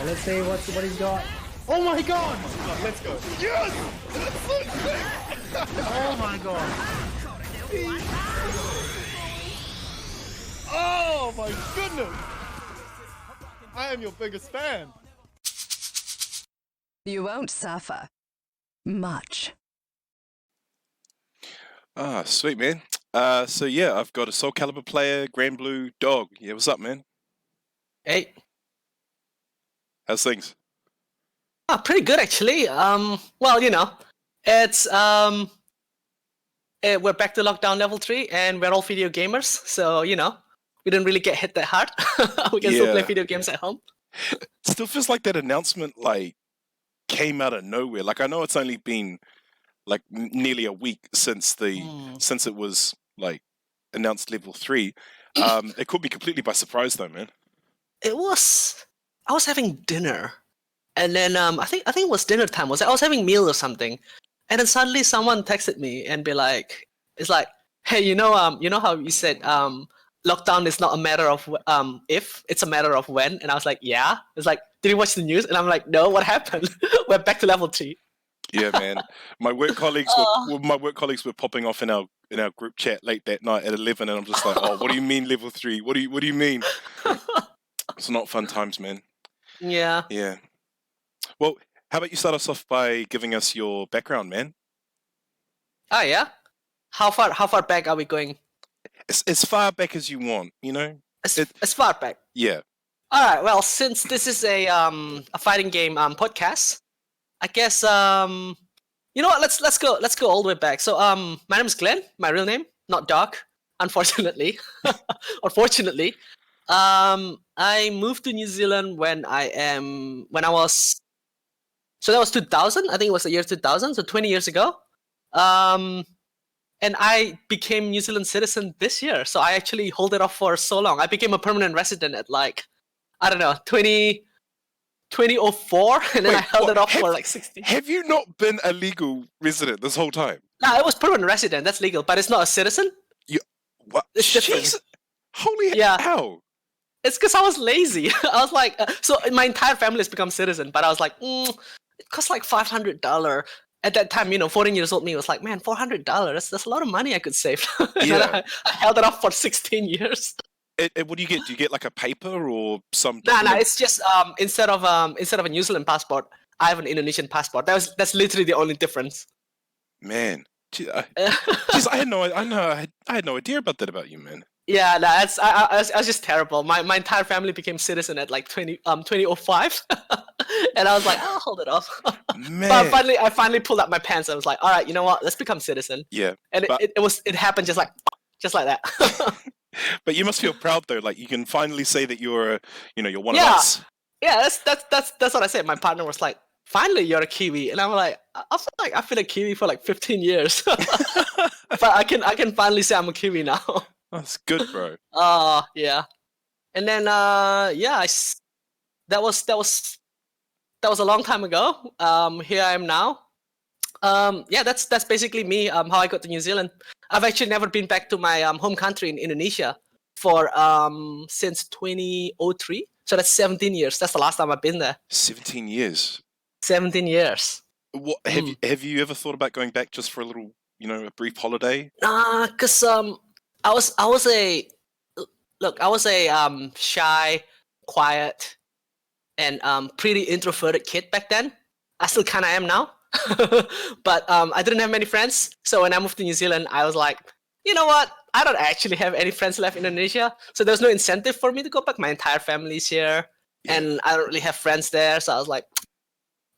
let's see what he's got. Oh my god! Let's go. Yes! That's so sick! Oh my god! Oh my goodness! I am your biggest fan. You won't suffer much. Ah, sweet, man. So yeah, I've got a SoulCalibur player, Granblue, dog. Yeah, what's up, man? Hey. How's things? Oh, pretty good actually. Well, you know, it's we're back to lockdown level 3, and we're all video gamers, so you know, we didn't really get hit that hard. We can still play video games at home. It still feels like that announcement came out of nowhere. Like, I know it's only been like nearly a week since since it was announced level 3. It caught me completely by surprise though, man. I was having dinner, and then I think it was dinner time. I was having meal or something, and then suddenly someone texted me and be like, "It's like, hey, you know how you said lockdown is not a matter of if, it's a matter of when." And I was like, "Yeah." It's like, "Did you watch the news?" And I'm like, "No, what happened?" We're back to level 3. Yeah, man. My work colleagues were popping off in our group chat late that night at 11, and I'm just like, "Oh, what do you mean level 3? What do you mean?" It's not fun times, man. Yeah. Yeah. Well, how about you start us off by giving us your background, man? Oh yeah. How far back are we going? As far back as you want, you know. As far back. Yeah. All right. Well, since this is a fighting game podcast, I guess you know what? Let's go all the way back. So my name is Glenn. My real name, not Doc, unfortunately, or fortunately. I moved to New Zealand when I was, so that was 2000. I think it was the year 2000, so 20 years ago. And I became New Zealand citizen this year. So I actually hold it off for so long. I became a permanent resident at I don't know, 2004, and then I held it off for 16. Have you not been a legal resident this whole time? No, it was permanent resident. That's legal, but it's not a citizen. What? It's different. Jeez. Holy hell. It's because I was lazy. I was like, so my entire family has become citizen, but I was like, it costs like $500. At that time, 14 years old me was like, man, $400, that's a lot of money I could save. And Yeah. I held it off for 16 years. What do you get? Do you get like a paper or some? No, it's just instead of a New Zealand passport, I have an Indonesian passport. That's literally the only difference. Man, jeez, I had no idea about that about you, man. Yeah, no, I was just terrible. My entire family became citizen at 2005, and I was like, I'll hold it off. Man. But I finally pulled out my pants. I was like, all right, you know what? Let's become citizen. Yeah. And it happened just like that. But you must feel proud though. Like, you can finally say that you're one of us. Yeah, that's what I said. My partner was like, finally you're a Kiwi, and I'm like, I've been a Kiwi for 15 years, but I can finally say I'm a Kiwi now. That's good, bro. Yeah. And then that was a long time ago. Here I am now. Yeah, that's basically me. How I got to New Zealand. I've actually never been back to my home country in Indonesia for since 2003. So that's 17 years. That's the last time I've been there. 17 years. 17 years. What have you ever thought about going back just for a little, a brief holiday? Cause I was a shy, quiet, and pretty introverted kid back then. I still kind of am now. But I didn't have many friends. So when I moved to New Zealand, I was like, you know what? I don't actually have any friends left in Indonesia. So there's no incentive for me to go back. My entire family's here. Yeah. And I don't really have friends there. So I was like,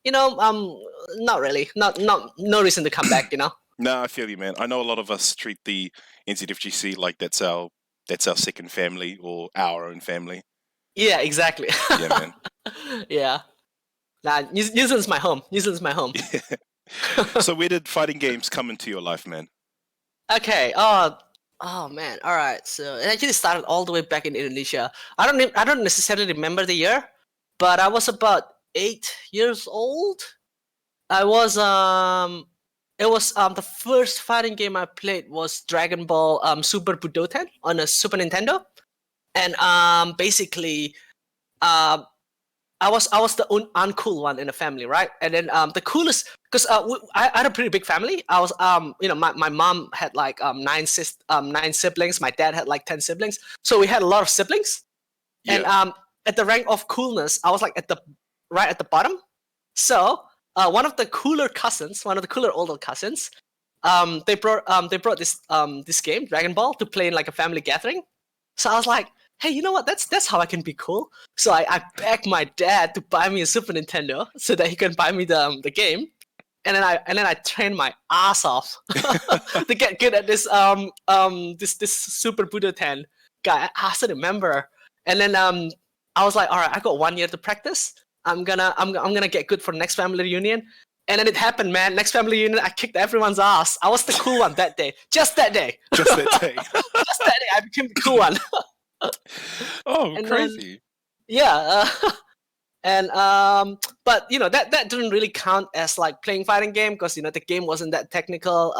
not really. No reason to come back, No, I feel you, man. I know a lot of us treat the NZFGC like that's our second family or our own family. Yeah, exactly. Yeah, man. Yeah. Nah, New Zealand's my home. New Zealand's my home. Yeah. So where did fighting games come into your life, man? Okay. Oh man. All right. So it actually started all the way back in Indonesia. I don't necessarily remember the year, but I was about 8 years old. I was It was the first fighting game I played was Dragon Ball Super Budokan on a Super Nintendo, and basically I was the uncool one in the family, right? And then the coolest, because I had a pretty big family. I was my mom had like 9 siblings. My dad had like 10 siblings. So we had a lot of siblings. Yeah. And at the rank of coolness, I was like right at the bottom. So one of the cooler older cousins, they brought this game, Dragon Ball, to play in like a family gathering. So I was like, hey, you know what? That's how I can be cool. So I begged my dad to buy me a Super Nintendo so that he can buy me the game. And then I trained my ass off to get good at this this Super Budokan guy. I still remember. And then I was like, all right, I got 1 year to practice. I'm gonna get good for the next family reunion. And then it happened, man. Next family reunion, I kicked everyone's ass. I was the cool one that day. Just that day. Just that day. Just that day, I became the cool one. Oh, And crazy. But that didn't really count as like playing fighting game because the game wasn't that technical.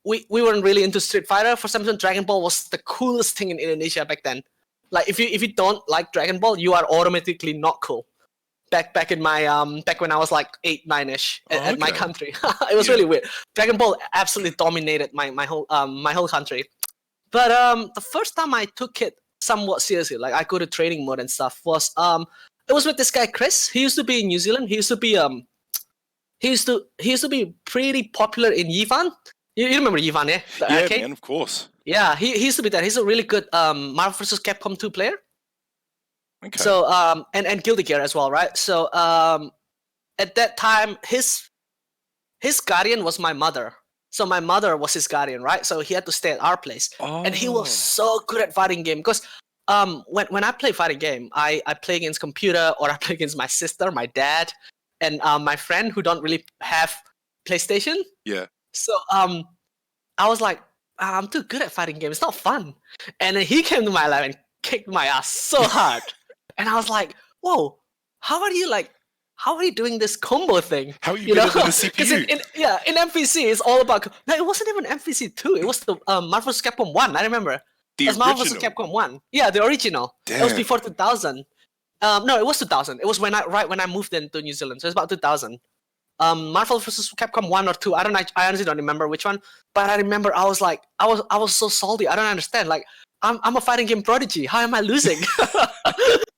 We weren't really into Street Fighter. For some reason, Dragon Ball was the coolest thing in Indonesia back then. Like if you don't like Dragon Ball, you are automatically not cool. Back in my back when I was like 8, 9ish at my country. It was really weird. Dragon Ball absolutely dominated my whole country. But the first time I took it somewhat seriously, like I go to training mode and stuff, was it was with this guy Chris. He used to be in New Zealand. He used to be pretty popular in Yivan. You remember Yivan, yeah? The arcade? Man, of course. Yeah, he used to be there. He's a really good Marvel vs. Capcom 2 player. Okay. So and Guilty Gear as well, right? So at that time his guardian was my mother. So my mother was his guardian, right? So he had to stay at our place. And he was so good at fighting game because when I play fighting game, I play against computer or I play against my sister, my dad, and my friend who don't really have PlayStation. Yeah. So I was like, I'm too good at fighting games. It's not fun. And then he came to my life and kicked my ass so hard. And I was like, whoa, how are you doing this combo thing? How are you better than the CPU? In MVC, it's all about... No, it wasn't even MVC 2. It was the Marvel vs. Capcom 1. I remember. The Marvel vs. Capcom 1. Yeah, the original. Damn. It was before 2000. No, it was 2000. It was when I moved into New Zealand. So it's about 2000. Marvel vs. Capcom 1 or 2. I honestly don't remember which one. But I remember I was like, I was so salty. I don't understand. Like, I'm a fighting game prodigy. How am I losing?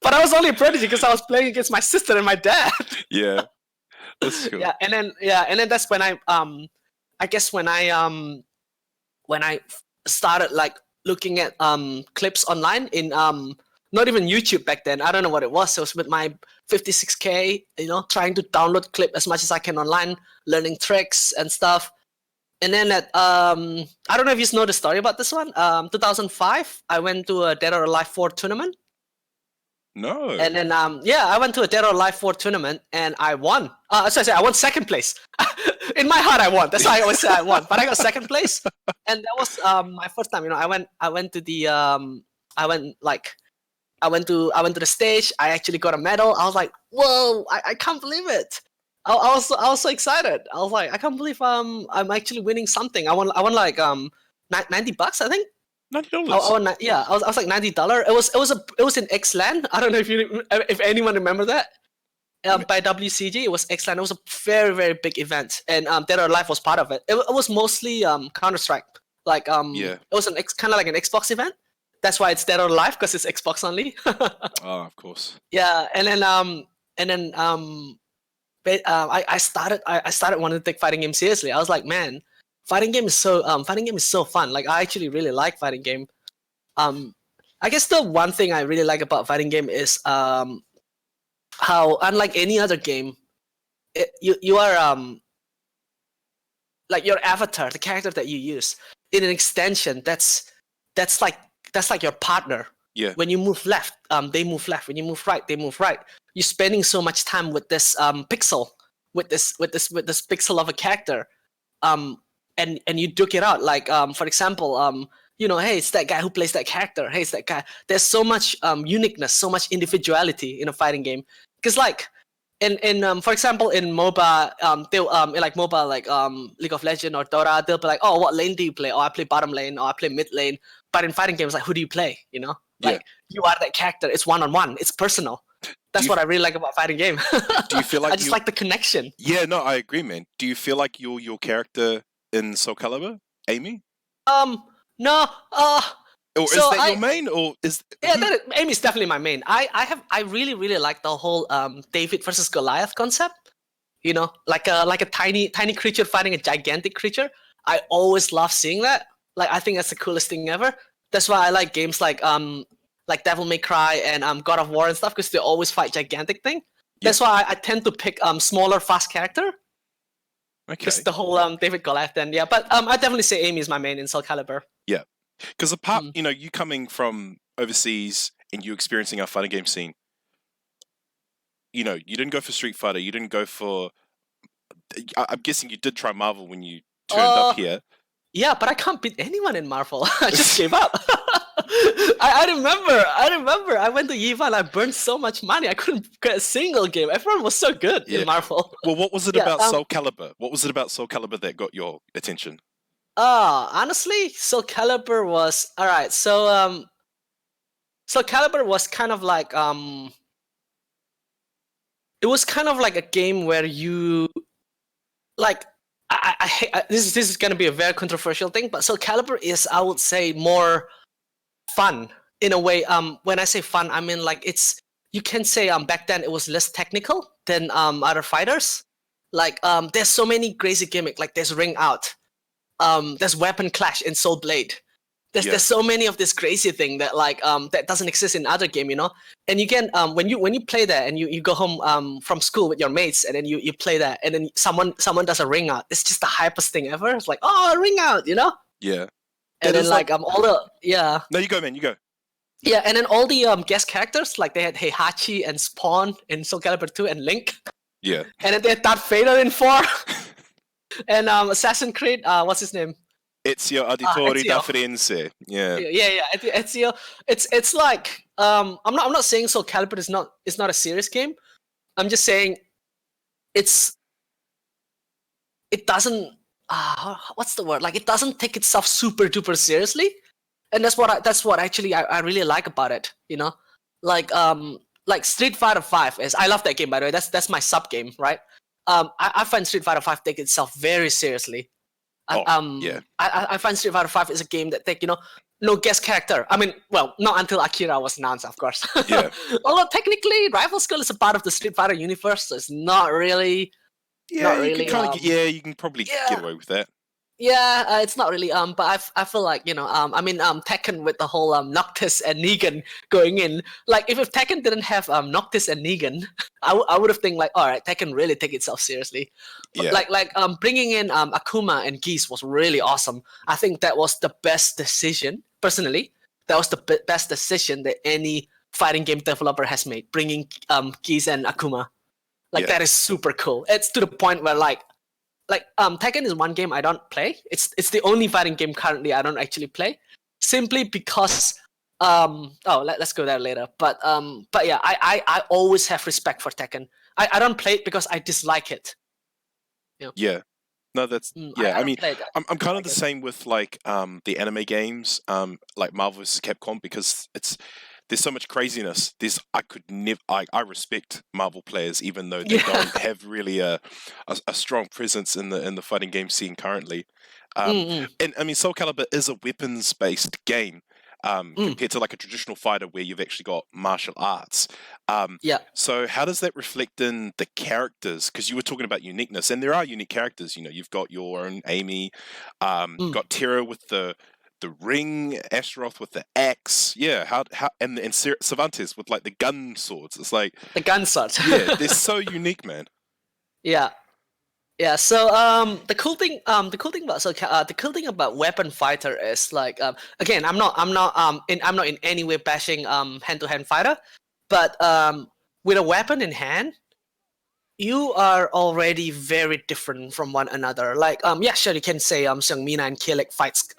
But I was only a prodigy because I was playing against my sister and my dad. Yeah, that's cool. Yeah, and then that's when I guess when I started like looking at clips online in not even YouTube back then. I don't know what it was. It was with my 56K, trying to download clip as much as I can online, learning tricks and stuff. And then I don't know if you know the story about this one. 2005, I went to a Dead or Alive 4 tournament. No. And then I went to a Dead or Alive 4 tournament and I won. I won second place. In my heart, I won. That's why I always say I won. But I got second place, and that was my first time. I went to the I went to the stage. I actually got a medal. I was like, whoa! I can't believe it. I was so excited. I was like, I can't believe I'm actually winning something. I won like $90, I think. $90. I was like $90. It was in Xland. I don't know if anyone remember that. By WCG, it was Xland. It was a very, very big event, and Dead or Alive was part of it. It was mostly Counter-Strike. Like it was kind of like an Xbox event. That's why it's Dead or Alive, because it's Xbox only. Oh, of course. Yeah, and then I started wanting to take fighting game seriously. I was like, man, fighting game is so fun. Like, I actually really like fighting game. I guess the one thing I really like about fighting game is how, unlike any other game, you are like your avatar, the character that you use, in an extension that's like your partner. Yeah. When you move left, they move left. When you move right, they move right. You're spending so much time with this pixel, with this pixel of a character, and you duke it out. Like for example, hey, it's that guy who plays that character. Hey, it's that guy. There's so much uniqueness, so much individuality in a fighting game. Because like in for example in MOBA, they'll like MOBA like League of Legends or Dota, they'll be like, oh, what lane do you play? Oh, I play bottom lane, or I play mid lane. But in fighting games, like, who do you play? Like, you are that character. It's one-on-one. It's personal. That's what I really like about fighting game. Do you feel like I just like the connection? Yeah, no, I agree, man. Do you feel like you're your character in SoulCalibur, Amy? No. Or So is that your main? Or is Amy's definitely my main. I really like the whole David versus Goliath concept. You know, like a tiny creature fighting a gigantic creature. I always love seeing that. Like, I think that's the coolest thing ever. That's why I like games like Devil May Cry and God of War and stuff, because they always fight gigantic thing. That's why I tend to pick smaller, fast character. Okay. Just the whole David Goliath then, yeah. But I definitely say Amy is my main in SoulCalibur. Yeah. Because apart, you know, you coming from overseas and you experiencing our fighting game scene, you know, you didn't go for Street Fighter, you didn't go for... I'm guessing you did try Marvel when you turned up here. Yeah, but I can't beat anyone in Marvel. I just gave up. I remember. I went to EVA and I burned so much money. I couldn't get a single game. Everyone was so good in Marvel. Well, what was it about SoulCalibur? What was it about SoulCalibur that got your attention? Honestly, SoulCalibur was alright. So SoulCalibur was kind of like it was kind of like a game where you like this is gonna be a very controversial thing, but SoulCalibur is, I would say, more fun in a way. When I say fun, I mean like you can say back then it was less technical than other fighters. Like there's so many crazy gimmicks. Like there's Ring Out, there's Weapon Clash in Soul Blade. There's so many of this crazy thing that like that doesn't exist in other game, you know. And you can when you play that and you go home from school with your mates and then you play that and then someone does a Ring Out. It's just the hypest thing ever. It's like, oh, Ring Out, you know. Yeah. And then like all the No, you go, man. You go. Yeah, and then all the guest characters, like they had Heihachi and Spawn in SoulCalibur 2 and Link. Yeah. And then they had Darth Vader in 4. And Assassin's Creed, what's his name? Ezio Auditore da Firenze. Yeah. Yeah. Ezio. It's like I'm not saying SoulCalibur is not a serious game. I'm just saying it doesn't what's the word? Like it doesn't take itself super duper seriously. And that's what actually I really like about it, you know? Like Street Fighter 5 is, I love that game, by the way. That's my sub game, right? I find Street Fighter 5 take itself very seriously. I find Street Fighter 5 is a game that take, you know, no guest character. I mean, well, not until Akira was announced, of course. Yeah. Although technically, Rival Skill is a part of the Street Fighter universe, so it's not really. Yeah, you can probably get away with that. Yeah, it's not really. But I feel like, you know, I mean, Tekken with the whole Noctis and Negan going in. Like, if Tekken didn't have Noctis and Negan, I would have think like, all right, Tekken really take itself seriously. Yeah. Like bringing in Akuma and Geese was really awesome. I think that was the best decision. Personally, that was the best decision that any fighting game developer has made. Bringing Geese and Akuma, like that is super cool. It's to the point where like Tekken is one game I don't play. It's the only fighting game currently I don't actually play, simply because let's go there later. But yeah, I always have respect for Tekken. I don't play it because I dislike it. You know? Yeah. No, that's I mean, I'm kind of the same with like the anime games, like Marvel vs. Capcom, because there's so much craziness. I respect Marvel players, even though they don't have really a strong presence in the fighting game scene currently. And I mean, SoulCalibur is a weapons-based game compared to like a traditional fighter where you've actually got martial arts. So how does that reflect in the characters? Because you were talking about uniqueness, and there are unique characters. You know, you've got your own Amy, got Terra with the ring, Astaroth with the axe, and Cervantes with like the gun swords. It's like the gun swords. Yeah, they're so unique, man. Yeah. So the cool thing about Weapon Fighter is like again, I'm not in any way bashing hand-to-hand fighter, but with a weapon in hand, you are already very different from one another. Like, sure, you can say Seungmina and Kilik fights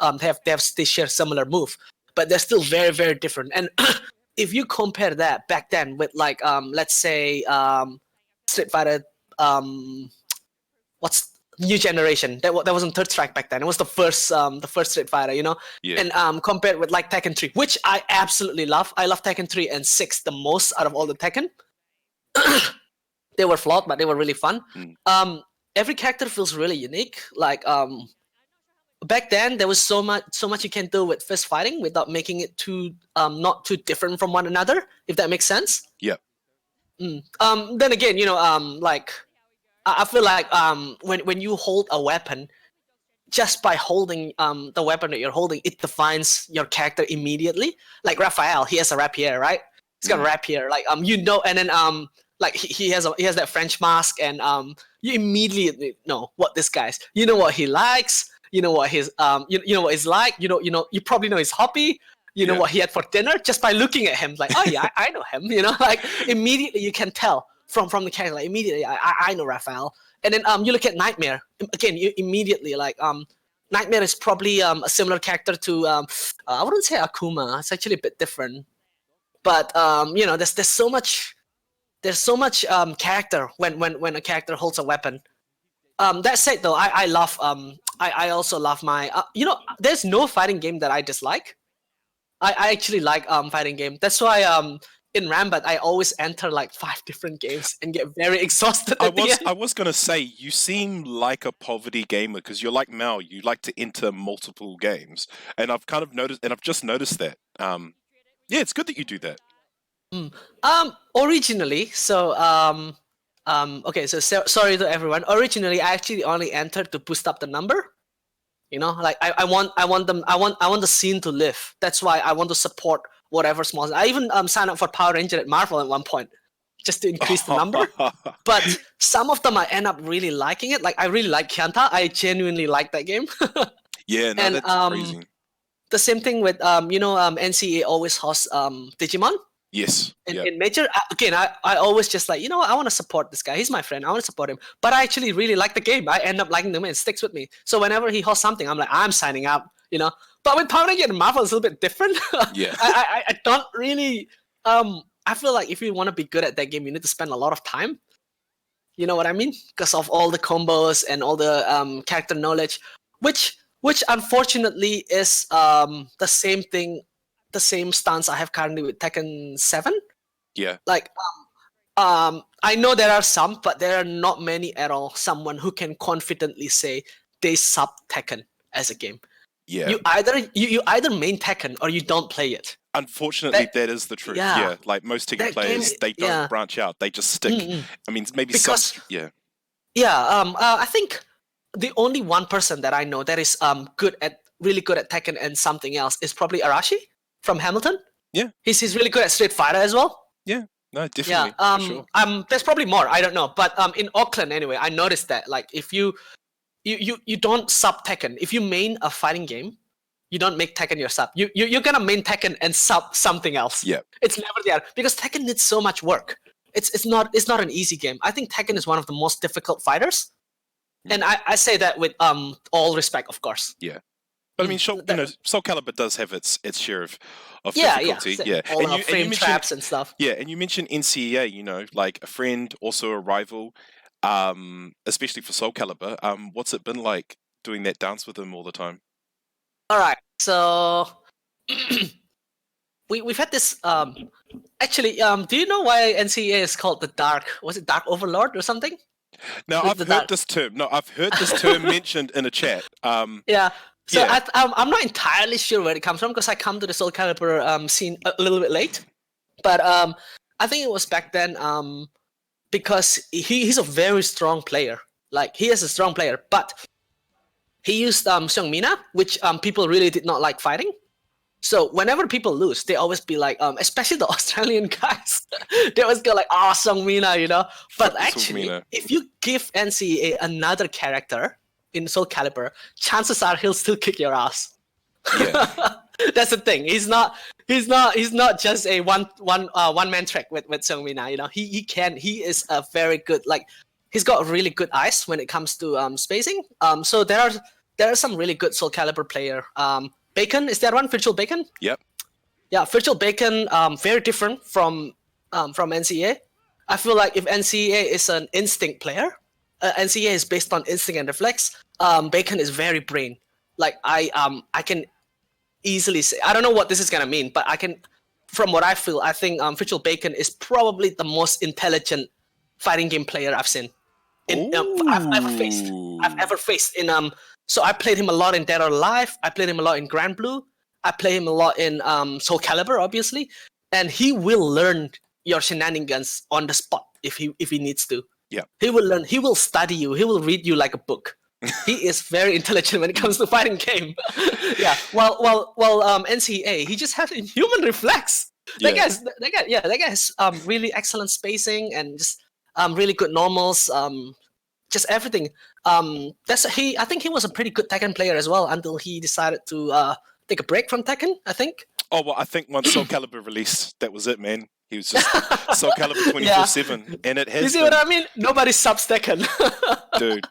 they share similar move, but they're still very, very different. And if you compare that back then with like let's say Street Fighter, what's new generation? That wasn't Third Strike back then. It was the first Street Fighter, you know. Yeah. And compared with like Tekken 3, which I absolutely love. I love Tekken 3 and 6 the most out of all the Tekken. they were flawed, but they were really fun. Mm. Every character feels really unique. Like back then, there was so much you can do with fist fighting without making it too not too different from one another. If that makes sense. Yeah. Then again, like I feel like when you hold a weapon, just by holding the weapon that you're holding, it defines your character immediately. Like Raphael, he has a rapier, right? He's got a rapier, like and then like he has that French mask, and you immediately know what this guy's. You know what he likes. You know what his you know what he's like. You probably know his hobby. You know what he had for dinner just by looking at him. Like, oh yeah, I know him. Like immediately you can tell from the character. Like immediately, I know Raphael. And then you look at Nightmare. Again, you immediately like Nightmare is probably a similar character to I wouldn't say Akuma. It's actually a bit different. But there's so much character when a character holds a weapon. That said, though, I love I also love my there's no fighting game that I dislike. I actually like fighting game. That's why in Rambat I always enter like 5 different games and get very exhausted. I was gonna say, you seem like a poverty gamer because you're like Mao. You like to enter multiple games, and I've kind of noticed, and I've just noticed that. Yeah, it's good that you do that. Originally, so okay, so sorry to everyone. Originally, I actually only entered to boost up the number. Like I want the scene to live. That's why I want to support whatever small. I even signed up for Power Ranger at Marvel at one point, just to increase the number. But some of them I end up really liking it. Like I really like Kyanta. I genuinely like that game. Yeah, no, and that's crazy. the same thing with NCA always hosts Digimon. Yes. In Major, again, I always just like, I want to support this guy. He's my friend. I want to support him. But I actually really like the game. I end up liking them and it sticks with me. So whenever he hosts something, I'm like, I'm signing up, But with Power Ranger and Marvel, it's a little bit different. Yeah. I don't really, I feel like if you want to be good at that game, you need to spend a lot of time. You know what I mean? Because of all the combos and all the character knowledge, which unfortunately is the same thing. The same stance I have currently with Tekken 7. Yeah. Like, I know there are some, but there are not many at all. Someone who can confidently say they sub Tekken as a game. Yeah. You either main Tekken or you don't play it. Unfortunately, that is the truth. Yeah. Like most Tekken players, they don't branch out. They just stick. I mean, maybe because, some. Yeah. Yeah. I think the only one person that I know that is really good at Tekken and something else is probably Arashi from Hamilton. Yeah. He's really good at Street Fighter as well. Yeah. No, definitely. Yeah. For sure. There's probably more. I don't know. But in Auckland anyway, I noticed that like if you don't sub Tekken, if you main a fighting game, you don't make Tekken your sub. You're gonna main Tekken and sub something else. Yeah. It's never there because Tekken needs so much work. It's not an easy game. I think Tekken is one of the most difficult fighters. And I say that with all respect, of course. Yeah. But I mean, SoulCalibur does have its share of difficulty. Yeah. All and frame traps and stuff. Yeah, and you mentioned NCEA, like a friend, also a rival, especially for SoulCalibur. What's it been like doing that dance with him all the time? All right, so we've had this. Actually, do you know why NCEA is called the Dark? Was it Dark Overlord or something? No, I've heard this term. No, I've heard this term mentioned in a chat. Yeah. So I'm not entirely sure where it comes from because I come to the SoulCalibur scene a little bit late. But I think it was back then because he's a very strong player. Like, he is a strong player. But he used Seongmina, which people really did not like fighting. So whenever people lose, they always be like, especially the Australian guys, they always go like, oh, Seongmina, But actually, if you give NCEA another character in SoulCalibur, chances are he'll still kick your ass. Yeah. That's the thing. He's not just a one man trick with Seongmina. He is a very good, like, he's got really good eyes when it comes to spacing. So there are some really good SoulCalibur player. Bacon, is there one? Virtual Bacon? Yep. Yeah, Virtual Bacon, very different from NCEA. I feel like if NCEA is an instinct player, NCEA is based on instinct and reflex. Bacon is very brain. Like I can easily say, I don't know what this is gonna mean, but I can from what I feel, I think Virtual Bacon is probably the most intelligent fighting game player I've seen. I've ever faced in So I played him a lot in Dead or Alive. I played him a lot in Granblue. I play him a lot in SoulCalibur, obviously, and he will learn your shenanigans on the spot if he needs to. Yeah, he will learn. He will study you. He will read you like a book. He is very intelligent when it comes to fighting game. Yeah. Well, NCA, he just has a human reflex. That guy has really excellent spacing and just really good normals. Just everything. I think he was a pretty good Tekken player as well until he decided to take a break from Tekken, I think. Oh, well, I think once SoulCalibur released, that was it, man. He was just SoulCalibur 24/7, and it has. You see what I mean? Nobody subs Tekken, dude.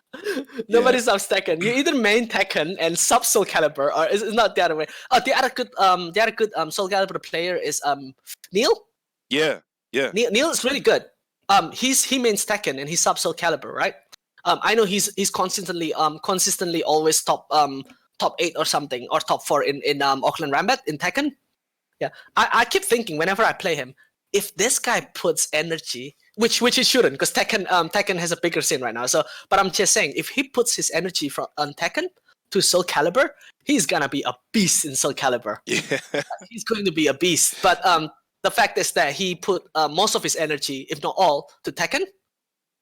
Nobody subs Tekken. You either main Tekken and sub SoulCalibur, or it's not the other way. Oh, the other good SoulCalibur player is Neil. Yeah. Neil is really good. He mains Tekken and he subs SoulCalibur, right? I know he's consistently always top 8 or something, or top 4 in Auckland Rambat in Tekken. Yeah, I keep thinking whenever I play him, if this guy puts energy, which he shouldn't, because Tekken has a bigger scene right now. So, but I'm just saying, if he puts his energy on Tekken to SoulCalibur, he's gonna be a beast in SoulCalibur. Yeah, he's going to be a beast. But the fact is that he put most of his energy, if not all, to Tekken.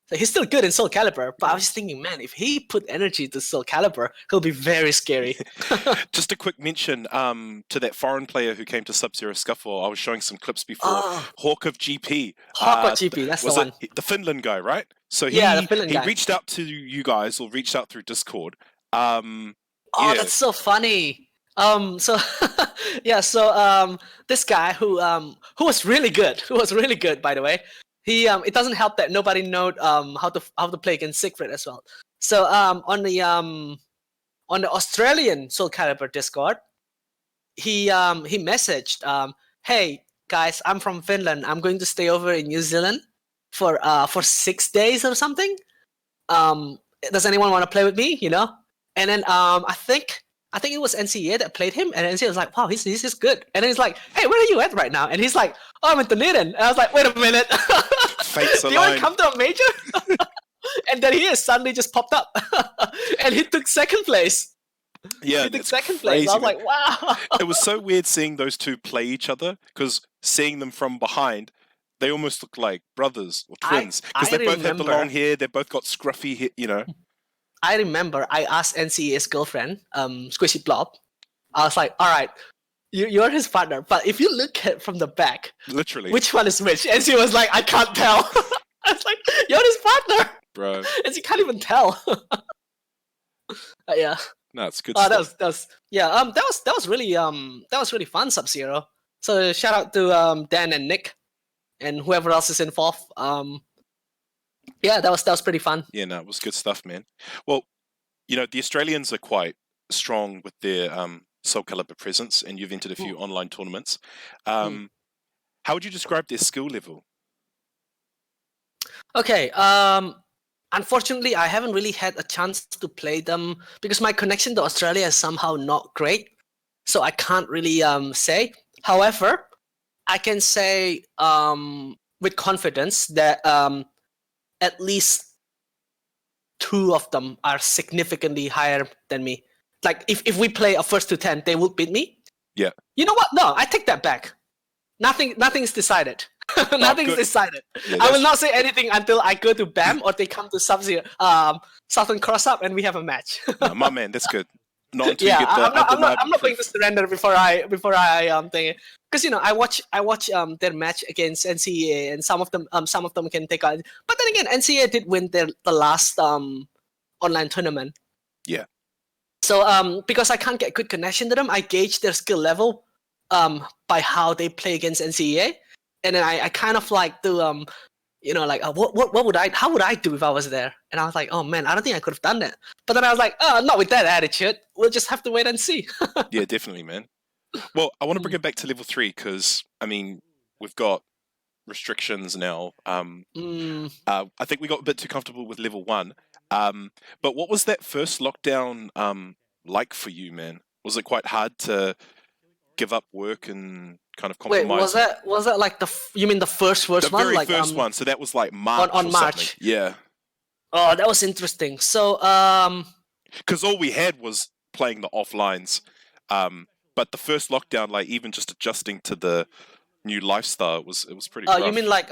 So he's still good in SoulCalibur, but I was just thinking, man, if he put energy to SoulCalibur, he'll be very scary. Just a quick mention to that foreign player who came to Sub-Zero Scuffle. I was showing some clips before. Hawk of GP. Hawk of GP, that's the one. The Finland guy, right? So the Finland guy. He reached out to you guys, or reached out through Discord. That's so funny. This guy who was really good, by the way. It doesn't help that nobody know how to play against Siegfried as well. So on the Australian SoulCalibur Discord, he messaged, "Hey guys, I'm from Finland. I'm going to stay over in New Zealand for 6 days or something. Does anyone want to play with me? You know?" And then I think it was NCA that played him, and NCA was like, "Wow, he's just good." And then he's like, "Hey, where are you at right now?" And he's like, "Oh, I'm in Dunedin." And I was like, "Wait a minute, fates do you want to come to a major?" And then he suddenly just popped up, and he took second place. Yeah, he took second place. I was like, "Wow!" It was so weird seeing those two play each other, because seeing them from behind, they almost look like brothers or twins, because they both have the long hair. They both got scruffy hair, you know. I remember I asked NCA's girlfriend, Squishy Blob, I was like, all right, you're his partner, but if you look at from the back, literally, which one is which? And she was like, I can't tell. I was like, you're his partner, bro. And she can't even tell. Yeah. No, it's good. That was really fun, Sub-Zero. So shout out to Dan and Nick and whoever else is involved. Yeah, that was pretty fun. Yeah, no, it was good stuff, man. Well, you know, the Australians are quite strong with their SoulCalibur presence, and you've entered a few online tournaments. How would you describe their skill level? Okay, unfortunately, I haven't really had a chance to play them because my connection to Australia is somehow not great, so I can't really say. However, I can say with confidence that at least 2 of them are significantly higher than me. Like, if we play a first to 10, they will beat me. Yeah. You know what? No, I take that back. Nothing's decided. Nothing's decided. Yeah, I will not say anything until I go to BAM or they come to Sub-Zero, Southern Cross Up, and we have a match. No, my man, that's good. Not until you get the I'm not going to surrender before I think it. Because I watch their match against NCAA, and some of them can take on. But then again, NCAA did win the last online tournament. Yeah. So because I can't get good connection to them, I gauge their skill level by how they play against NCAA, and then I kind of like to what would how would I do if I was there? And I was like, oh man, I don't think I could have done that. But then I was like, oh, not with that attitude. We'll just have to wait and see. Yeah, definitely, man. Well, I want to bring it back to level 3 because I mean we've got restrictions now. I think we got a bit too comfortable with level 1. But what was that first lockdown like for you, man? Was it quite hard to give up work and kind of Wait, compromise. was that like you mean the first the one? very Like first one? So that was like March on or March. something. Yeah. Oh, that was interesting. So because all we had was playing the offlines. But the first lockdown, like even just adjusting to the new lifestyle, it was pretty rough. you mean like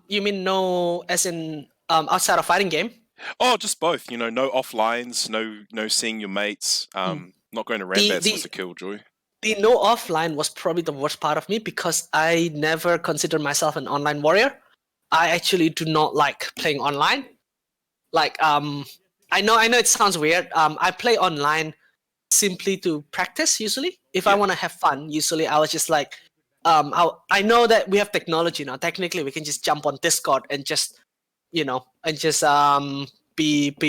you mean no, as in outside of fighting game? Oh, just both. You know, no offlines, no seeing your mates. Not going to Rambats was a killjoy. The no offline was probably the worst part of me because I never considered myself an online warrior. I actually do not like playing online. Like I know it sounds weird. I play online simply to practice usually. If I want to have fun, usually I was just like I know that we have technology now. Technically we can just jump on Discord and just be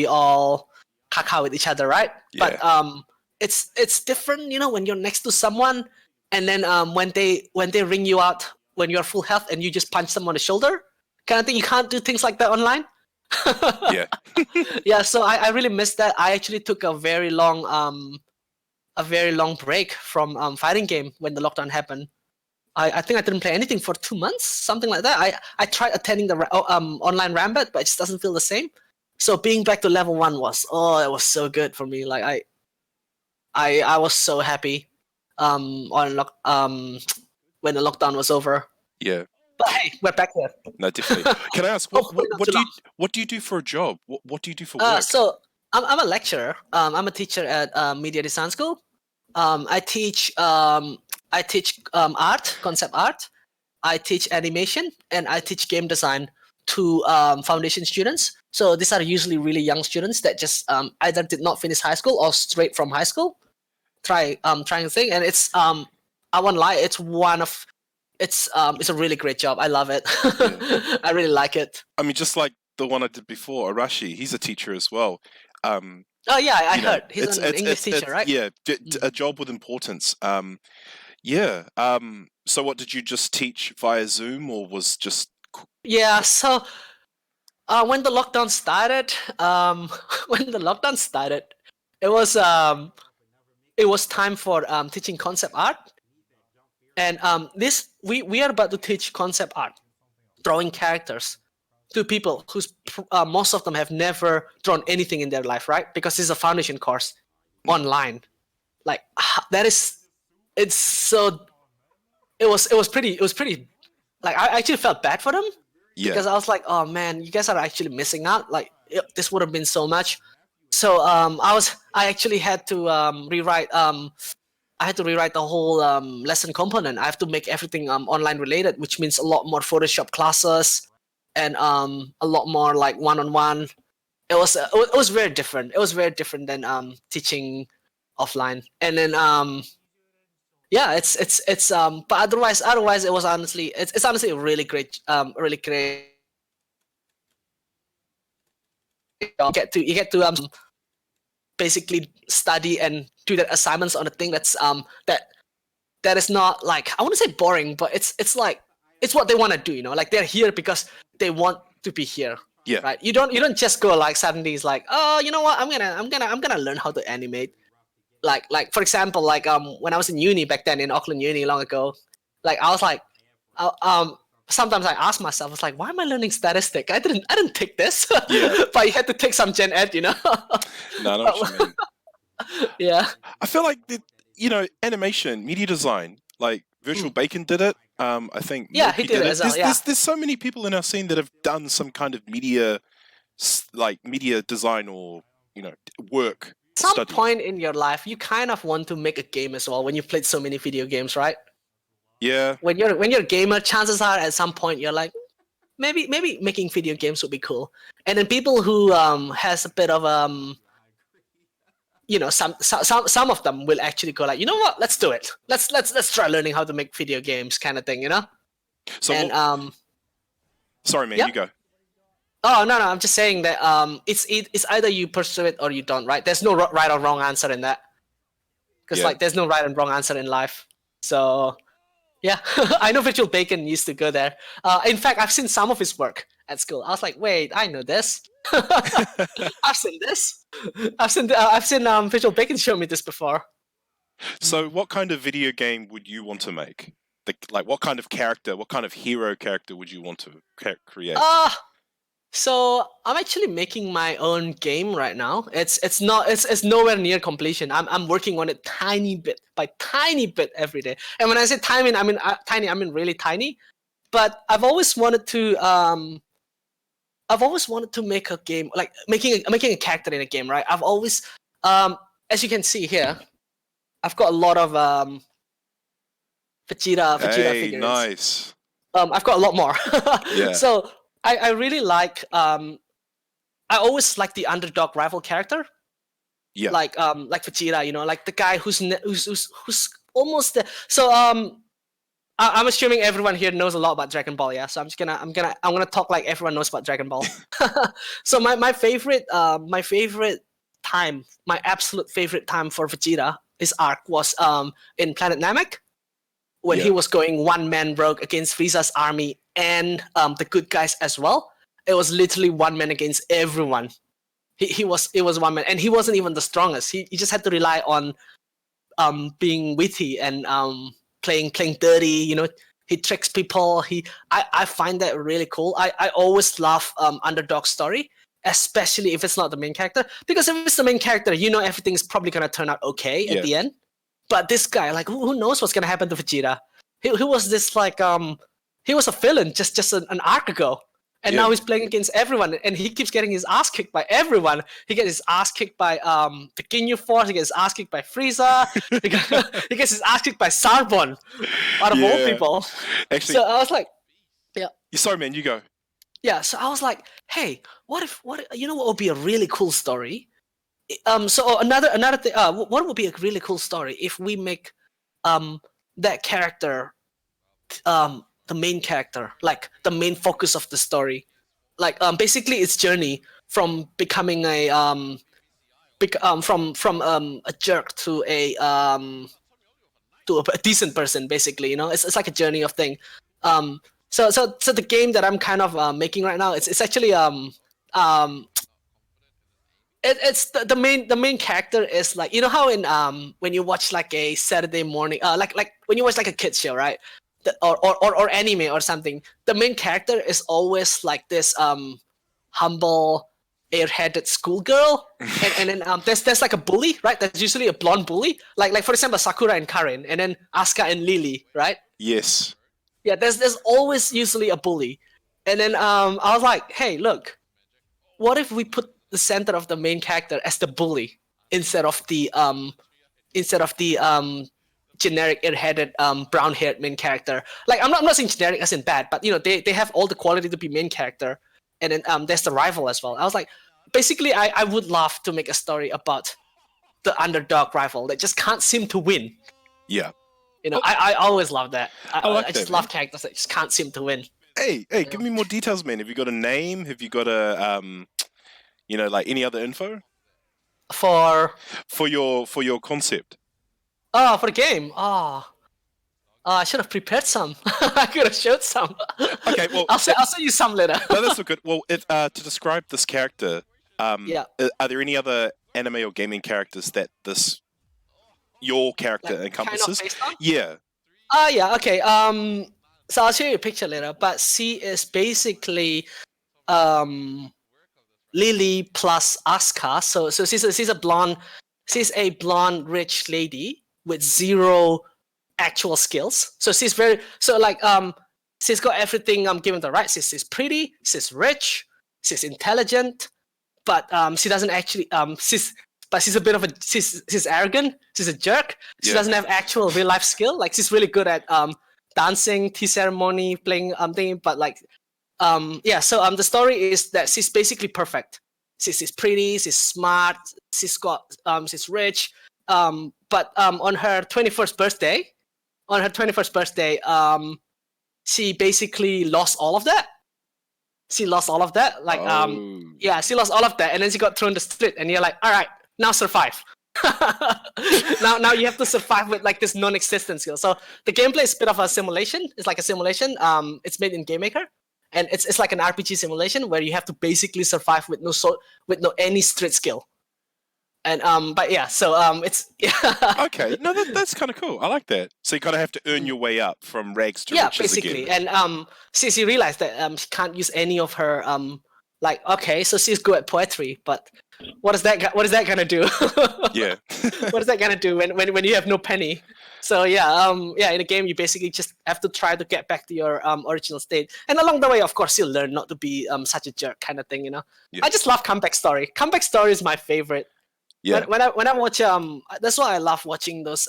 all caca with each other, right? Yeah. But it's different, when you're next to someone and then when they ring you out when you're full health and you just punch them on the shoulder kind of thing. You can't do things like that online. Yeah. Yeah, so I really missed that. I actually took a very long break from fighting game when the lockdown happened. I think I didn't play anything for 2 months, something like that. I tried attending the online Rambat, but it just doesn't feel the same. So being back to level 1 it was so good for me. Like I was so happy when the lockdown was over. Yeah. But hey, we're back here. No, definitely. Can I ask what do you do for a job? What do you do for work? So I'm a lecturer. I'm a teacher at media design school. I teach art, concept art. I teach animation, and I teach game design to foundation students. So these are usually really young students that just either did not finish high school or straight from high school. Trying a thing, and it's I won't lie, it's a really great job. I love it. Yeah. I really like it. I mean, just like the one I did before, Arashi, he's a teacher as well. Oh yeah, I heard he's an English teacher, right? Yeah, a job with importance. Yeah. So what did you just teach via Zoom, or was just? Yeah. So when the lockdown started, it was time for teaching concept art, and we are about to teach concept art, drawing characters to people who's most of them have never drawn anything in their life, right? Because it's a foundation course online. Like it was pretty. Like I actually felt bad for them because I was like, oh man, you guys are actually missing out. Like this would have been so much. So I actually had to rewrite. I had to rewrite the whole lesson component. I have to make everything online related, which means a lot more Photoshop classes and a lot more like one-on-one. It was very different. It was very different than teaching offline. And then yeah, it's but otherwise it was honestly it's honestly a really great you get to basically study and do the assignments on the thing that's that is not like, I wouldn't say boring, but it's like it's what they want to do, like they're here because they want to be here. Yeah. Right. You don't just go like suddenly it's like, oh, you know what, I'm gonna learn how to animate. Like for example, like when I was in uni back then in Auckland Uni long ago, like I was like sometimes I ask myself, I was like, why am I learning statistic? I didn't take this. Yeah. But you had to take some gen ed, No, I know what you mean. Yeah. I feel like animation, media design, like Virtual Bacon did it. I think Yeah, Milky he did it as well. Yeah. There's so many people in our scene that have done some kind of media design or work. Some study. point in your life, you kind of want to make a game as well when you played so many video games, right? Yeah. When you're a gamer, chances are at some point you're like, maybe making video games would be cool. And then people who has a bit of some of them will actually go like, you know what, let's do it. Let's try learning how to make video games, kind of thing, So and sorry, man, yeah. you go. Oh no, I'm just saying that it's either you pursue it or you don't, right? There's no right or wrong answer in that, because like there's no right and wrong answer in life. So yeah, I know Virtual Bacon used to go there. In fact, I've seen some of his work at school. I was like, wait, I know this. I've seen this. I've seen Virtual Bacon show me this before. So, what kind of video game would you want to make? Like, what kind of character, what kind of hero character would you want to create? So I'm actually making my own game right now. It's nowhere near completion. I'm working on it tiny bit by tiny bit every day. And when I say tiny, I mean really tiny. But I've always wanted to make a game, like making a character in a game, right? I've always as you can see here, I've got a lot of Vegeta figures. Nice. I've got a lot more. Yeah. So I really like I always like the underdog rival character. Yeah. Like Vegeta, you know, like the guy who's almost there. So I'm assuming everyone here knows a lot about Dragon Ball, yeah. So I'm gonna talk like everyone knows about Dragon Ball. So my absolute favorite time for Vegeta, his arc was in Planet Namek, when he was going one man rogue against Frieza's army and the good guys as well. It was literally one man against everyone. It was one man, and he wasn't even the strongest. He just had to rely on being witty and playing dirty. You know, he tricks people. I find that really cool. I always love underdog story, especially if it's not the main character, because if it's the main character, you know everything's probably gonna turn out okay at the end. But this guy, like, who knows what's gonna happen to Vegeta? He was this like he was a villain just an arc ago, and now he's playing against everyone, and he keeps getting his ass kicked by everyone. He gets his ass kicked by the Ginyu Force. He gets his ass kicked by Frieza. He gets his ass kicked by Sarbon, out of all people. Actually, so I was like, sorry, man, you go. Yeah, so I was like, hey, what you know what would be a really cool story? So another thing, what would be a really cool story if we make that character the main character, like the main focus of the story, like basically its journey from becoming a from a jerk to a decent person, basically, you know. It's like a journey of thing. So the game that I'm kind of making right now, it's actually it's the main character is like, you know how in when you watch like a Saturday morning like when you watch like a kids show, right? Or anime or something, the main character is always like this humble, airheaded schoolgirl, and then there's like a bully, right? There's usually a blonde bully, like for example Sakura and Karin, and then Asuka and Lily, right? Yes. Yeah, there's always usually a bully, and then I was like, hey, look, what if we put the center of the main character as the bully instead of the generic airheaded brown-haired main character. Like I'm not saying generic as in bad, but you know they have all the quality to be main character, and then there's the rival as well. I was like, basically I would love to make a story about the underdog rival that just can't seem to win. Yeah. You know, I always love that. I just love characters that just can't seem to win. Hey, give me more details, man. Have you got a name? Have you got a you know, like any other info for your concept? Oh, for the game. I should have prepared some. I could have showed some. Okay, well, I'll send you some later. No, that's all good. Well, to describe this character, are there any other anime or gaming characters that your character like encompasses? Kind of based on? Yeah. Yeah. Okay. So I'll show you a picture later. But she is basically Lily plus Asuka. So she's a blonde rich lady with zero actual skills. So she's she's got everything given to her, right. She's pretty, she's rich, she's intelligent, but she doesn't actually she's a bit of a she's arrogant, she's a jerk. She doesn't have actual real life skill. Like she's really good at dancing, tea ceremony, playing thing, but like so the story is that she's basically perfect. She's pretty, she's smart, she's rich, but on her 21st birthday, she basically lost all of that. She lost all of that, like she lost all of that, and then she got thrown in the street, and you're like, all right, now survive. now you have to survive with like this non-existent skill. So the gameplay is a bit of a simulation. It's like a simulation. It's made in GameMaker. And it's like an RPG simulation where you have to basically survive with no any street skill. And but yeah, so it's Okay, no, that's kind of cool. I like that. So you kind of have to earn your way up from rags to yeah, riches basically. again. And she realized that she can't use any of her like, okay, so she's good at poetry, but what is that gonna do? Yeah. What is that gonna do when you have no penny? So yeah, yeah, in the game you basically just have to try to get back to your original state, and along the way, of course, you'll learn not to be such a jerk kind of thing, you know. Yeah. I just love comeback story. Comeback story is my favorite. Yeah. When I watch that's why I love watching those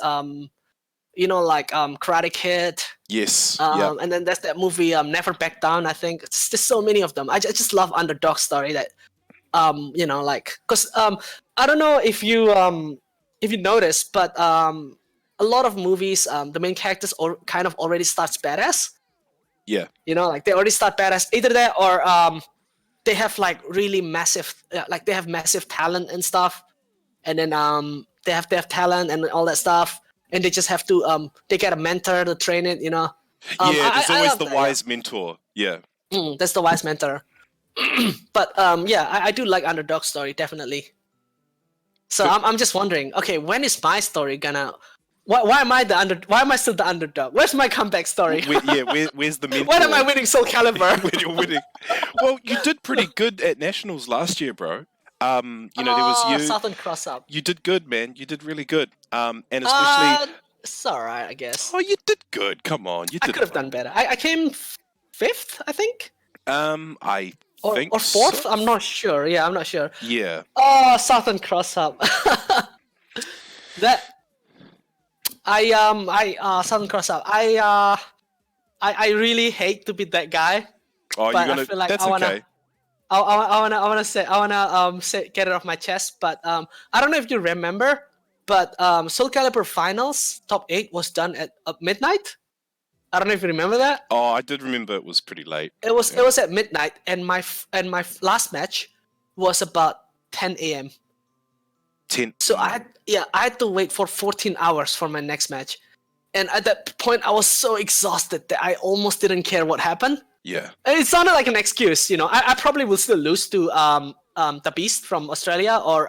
you know, like Karate Kid. Yes. Yeah. And then there's that movie Never Back Down. I think there's so many of them. I just love underdog story that you know, like, because I don't know if you notice, but a lot of movies the main characters kind of already starts badass. Yeah. You know, like they already start badass, either that or they have like really massive like they have massive talent and stuff, and then they have talent and all that stuff, and they just have to they get a mentor to train it, you know. Yeah, there's always love the that, wise mentor. Yeah. that's the wise mentor. But yeah, I do like underdog story, definitely. So I'm just wondering, okay, when is my story gonna? Why am I Why am I still the underdog? Where's my comeback story? Where's the mentor? When am I winning SoulCalibur? When you're winning. Well, you did pretty good at nationals last year, bro. You know, there was you. Southern Cross Up. You did good, man. You did really good. And especially. It's alright, I guess. Oh, you did good. Come on, you did. I could have done better. I came fifth, I think. I think or fourth. so. I'm not sure. Yeah, I'm not sure. Yeah. Oh, Southern Cross Up. That. Southern Cross Up. I really hate to be that guy. Oh, but you're gonna. I feel like That's I wanna, okay. I wanna get it off my chest. But I don't know if you remember, but SoulCalibur Finals top 8 was done at midnight. I don't know if you remember that. Oh, I did remember it was pretty late. It was at midnight, and my last match was about 10 a.m. 10. So I had to wait for 14 hours for my next match, and at that point I was so exhausted that I almost didn't care what happened. Yeah. And it sounded like an excuse, you know. I probably will still lose to the Beast from Australia or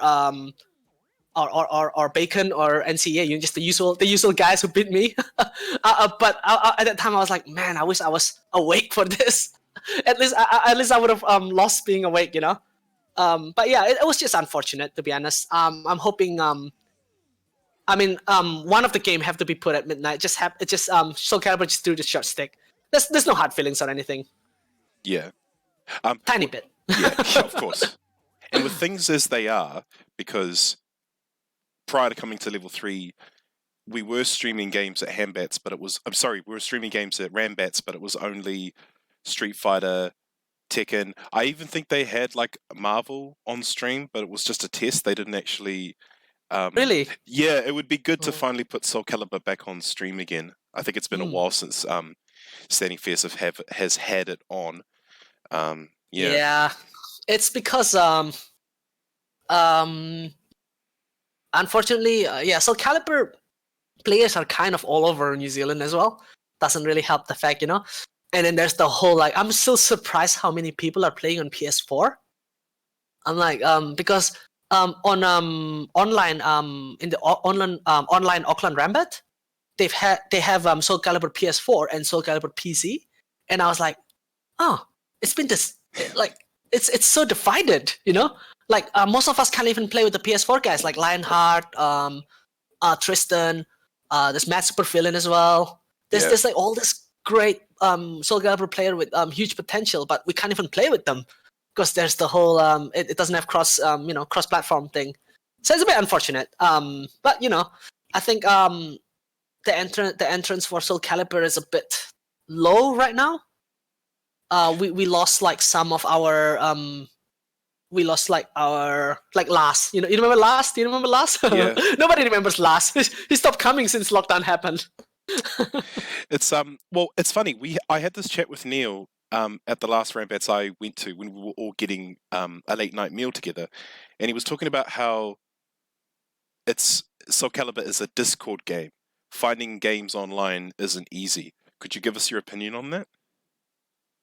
Bacon or NCA. You know, just the usual guys who beat me. But at that time I was like, man, I wish I was awake for this. At least I would have lost being awake, you know. But yeah, it was just unfortunate, to be honest. I'm hoping I mean one of the game have to be put at midnight. SoulCalibur just do the short stick. There's no hard feelings or anything. Yeah. Tiny bit. Yeah, of course. And with things as they are, because prior to coming to level 3, we were streaming games at Hambats, but we were streaming games at Rambats, but it was only Street Fighter, Tekken. I even think they had like Marvel on stream, but it was just a test. They didn't actually. Really? Yeah, it would be good to finally put SoulCalibur back on stream again. I think it's been a while since StandingFierce has had it on. Yeah, it's because unfortunately, SoulCalibur players are kind of all over New Zealand as well. Doesn't really help the fact, you know. And then there's the whole like, I'm still surprised how many people are playing on PS4. I'm like, because on online in the online Auckland Rambat, they have SoulCalibur PS4 and SoulCalibur PC, and I was like, oh, it's been this like it's so divided, you know. Like most of us can't even play with the PS4 guys, like Lionheart, Tristan, there's Matt Supervillain as well. There's like all this great SoulCalibur player with huge potential, but we can't even play with them because there's the whole it doesn't have cross platform thing. So it's a bit unfortunate. But you know, I think the entrance for SoulCalibur is a bit low right now. We lost like some of our Last. You know, you remember Last? Do you remember Last? Yeah. Nobody remembers Last. He stopped coming since lockdown happened. It's well, it's funny. I had this chat with Neil at the last Rambats I went to when we were all getting a late night meal together, and he was talking about how SoulCalibur is a Discord game. Finding games online isn't easy. Could you give us your opinion on that?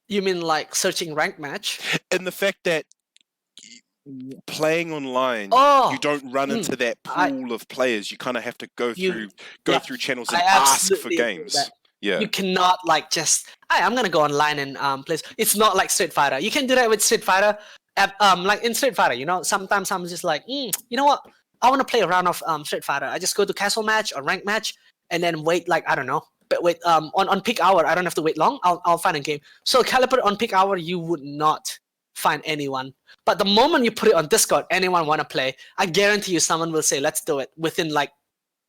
You mean like searching rank match? And the fact that playing online, Oh, you don't run into that pool of players. You kind of have to go through channels and ask for games. Yeah. You cannot like just, I'm gonna go online and play. It's not like Street Fighter. You can do that with Street Fighter. Like in Street Fighter, you know, sometimes I'm just like, you know what? I want to play a round of Street Fighter. I just go to casual match or rank match and then wait like, I don't know, but wait on peak hour. I don't have to wait long. I'll find a game. So Calibur on peak hour, you would not find anyone. But the moment you put it on Discord, anyone want to play, I guarantee you someone will say, let's do it within like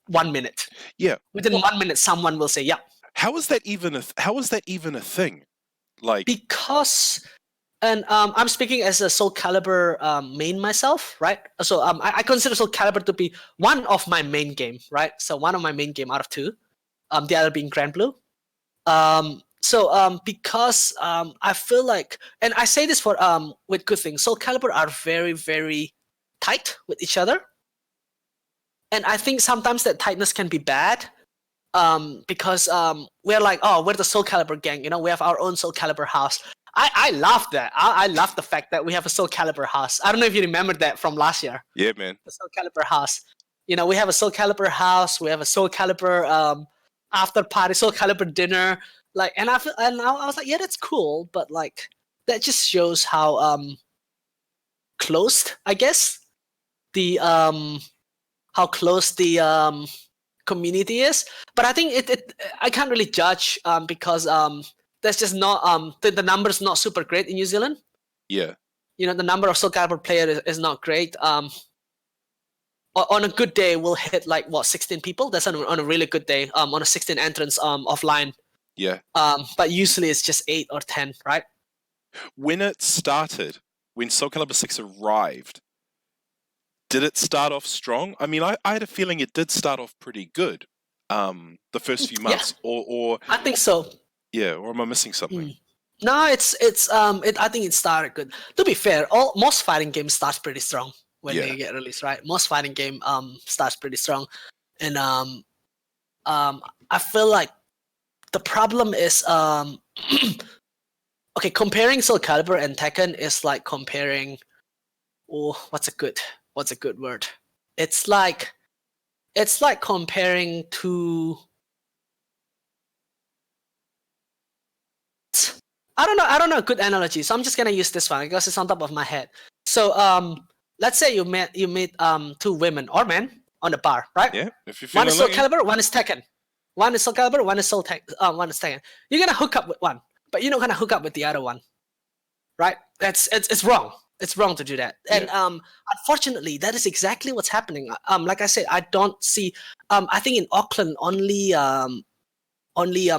1 minute. Yeah. Within 1 minute, someone will say, yeah. How is that even a thing? Like, because, and I'm speaking as a SoulCalibur main myself, right? So I consider SoulCalibur to be one of my main game, right? So one of my main game out of two, the other being Granblue. Because I feel like, and I say this for with good things, SoulCalibur are very, very tight with each other, and I think sometimes that tightness can be bad, because we're like, oh, we're the SoulCalibur gang, you know, we have our own SoulCalibur house. I love that. I love the fact that we have a SoulCalibur house. I don't know if you remember that from last year. Yeah, man. The SoulCalibur house. You know, we have a SoulCalibur house. We have a SoulCalibur after party, SoulCalibur dinner. Like, and I was like, yeah, that's cool, but like, that just shows how closed, I guess, the how close the community is. But I think I can't really judge because that's just not the numbers not super great in New Zealand. Yeah. You know, the number of SoulCalibur players is not great. On a good day, we'll hit like 16 people. That's on a really good day. On a 16 entrance offline. Yeah. But usually it's just 8 or 10, right? When it started, when SoulCalibur 6 arrived, did it start off strong? I mean, I had a feeling it did start off pretty good. The first few months, or I think so. Yeah, or am I missing something? No, I think it started good. To be fair, most fighting games starts pretty strong when they get released, right? Most fighting game starts pretty strong, and I feel like the problem is okay, comparing SoulCalibur and Tekken is like comparing, what's a good word? It's like comparing to, I don't know a good analogy, so I'm just gonna use this one because it's on top of my head. So let's say you meet two women or men on a bar, right? Yeah. If you're one is feeling SoulCalibur, one is Tekken. One is SoulCalibur, one is Tekken. You're gonna hook up with one, but you're not gonna hook up with the other one, right? It's wrong. It's wrong to do that. And unfortunately, that is exactly what's happening. Like I said, I don't see. I think in Auckland only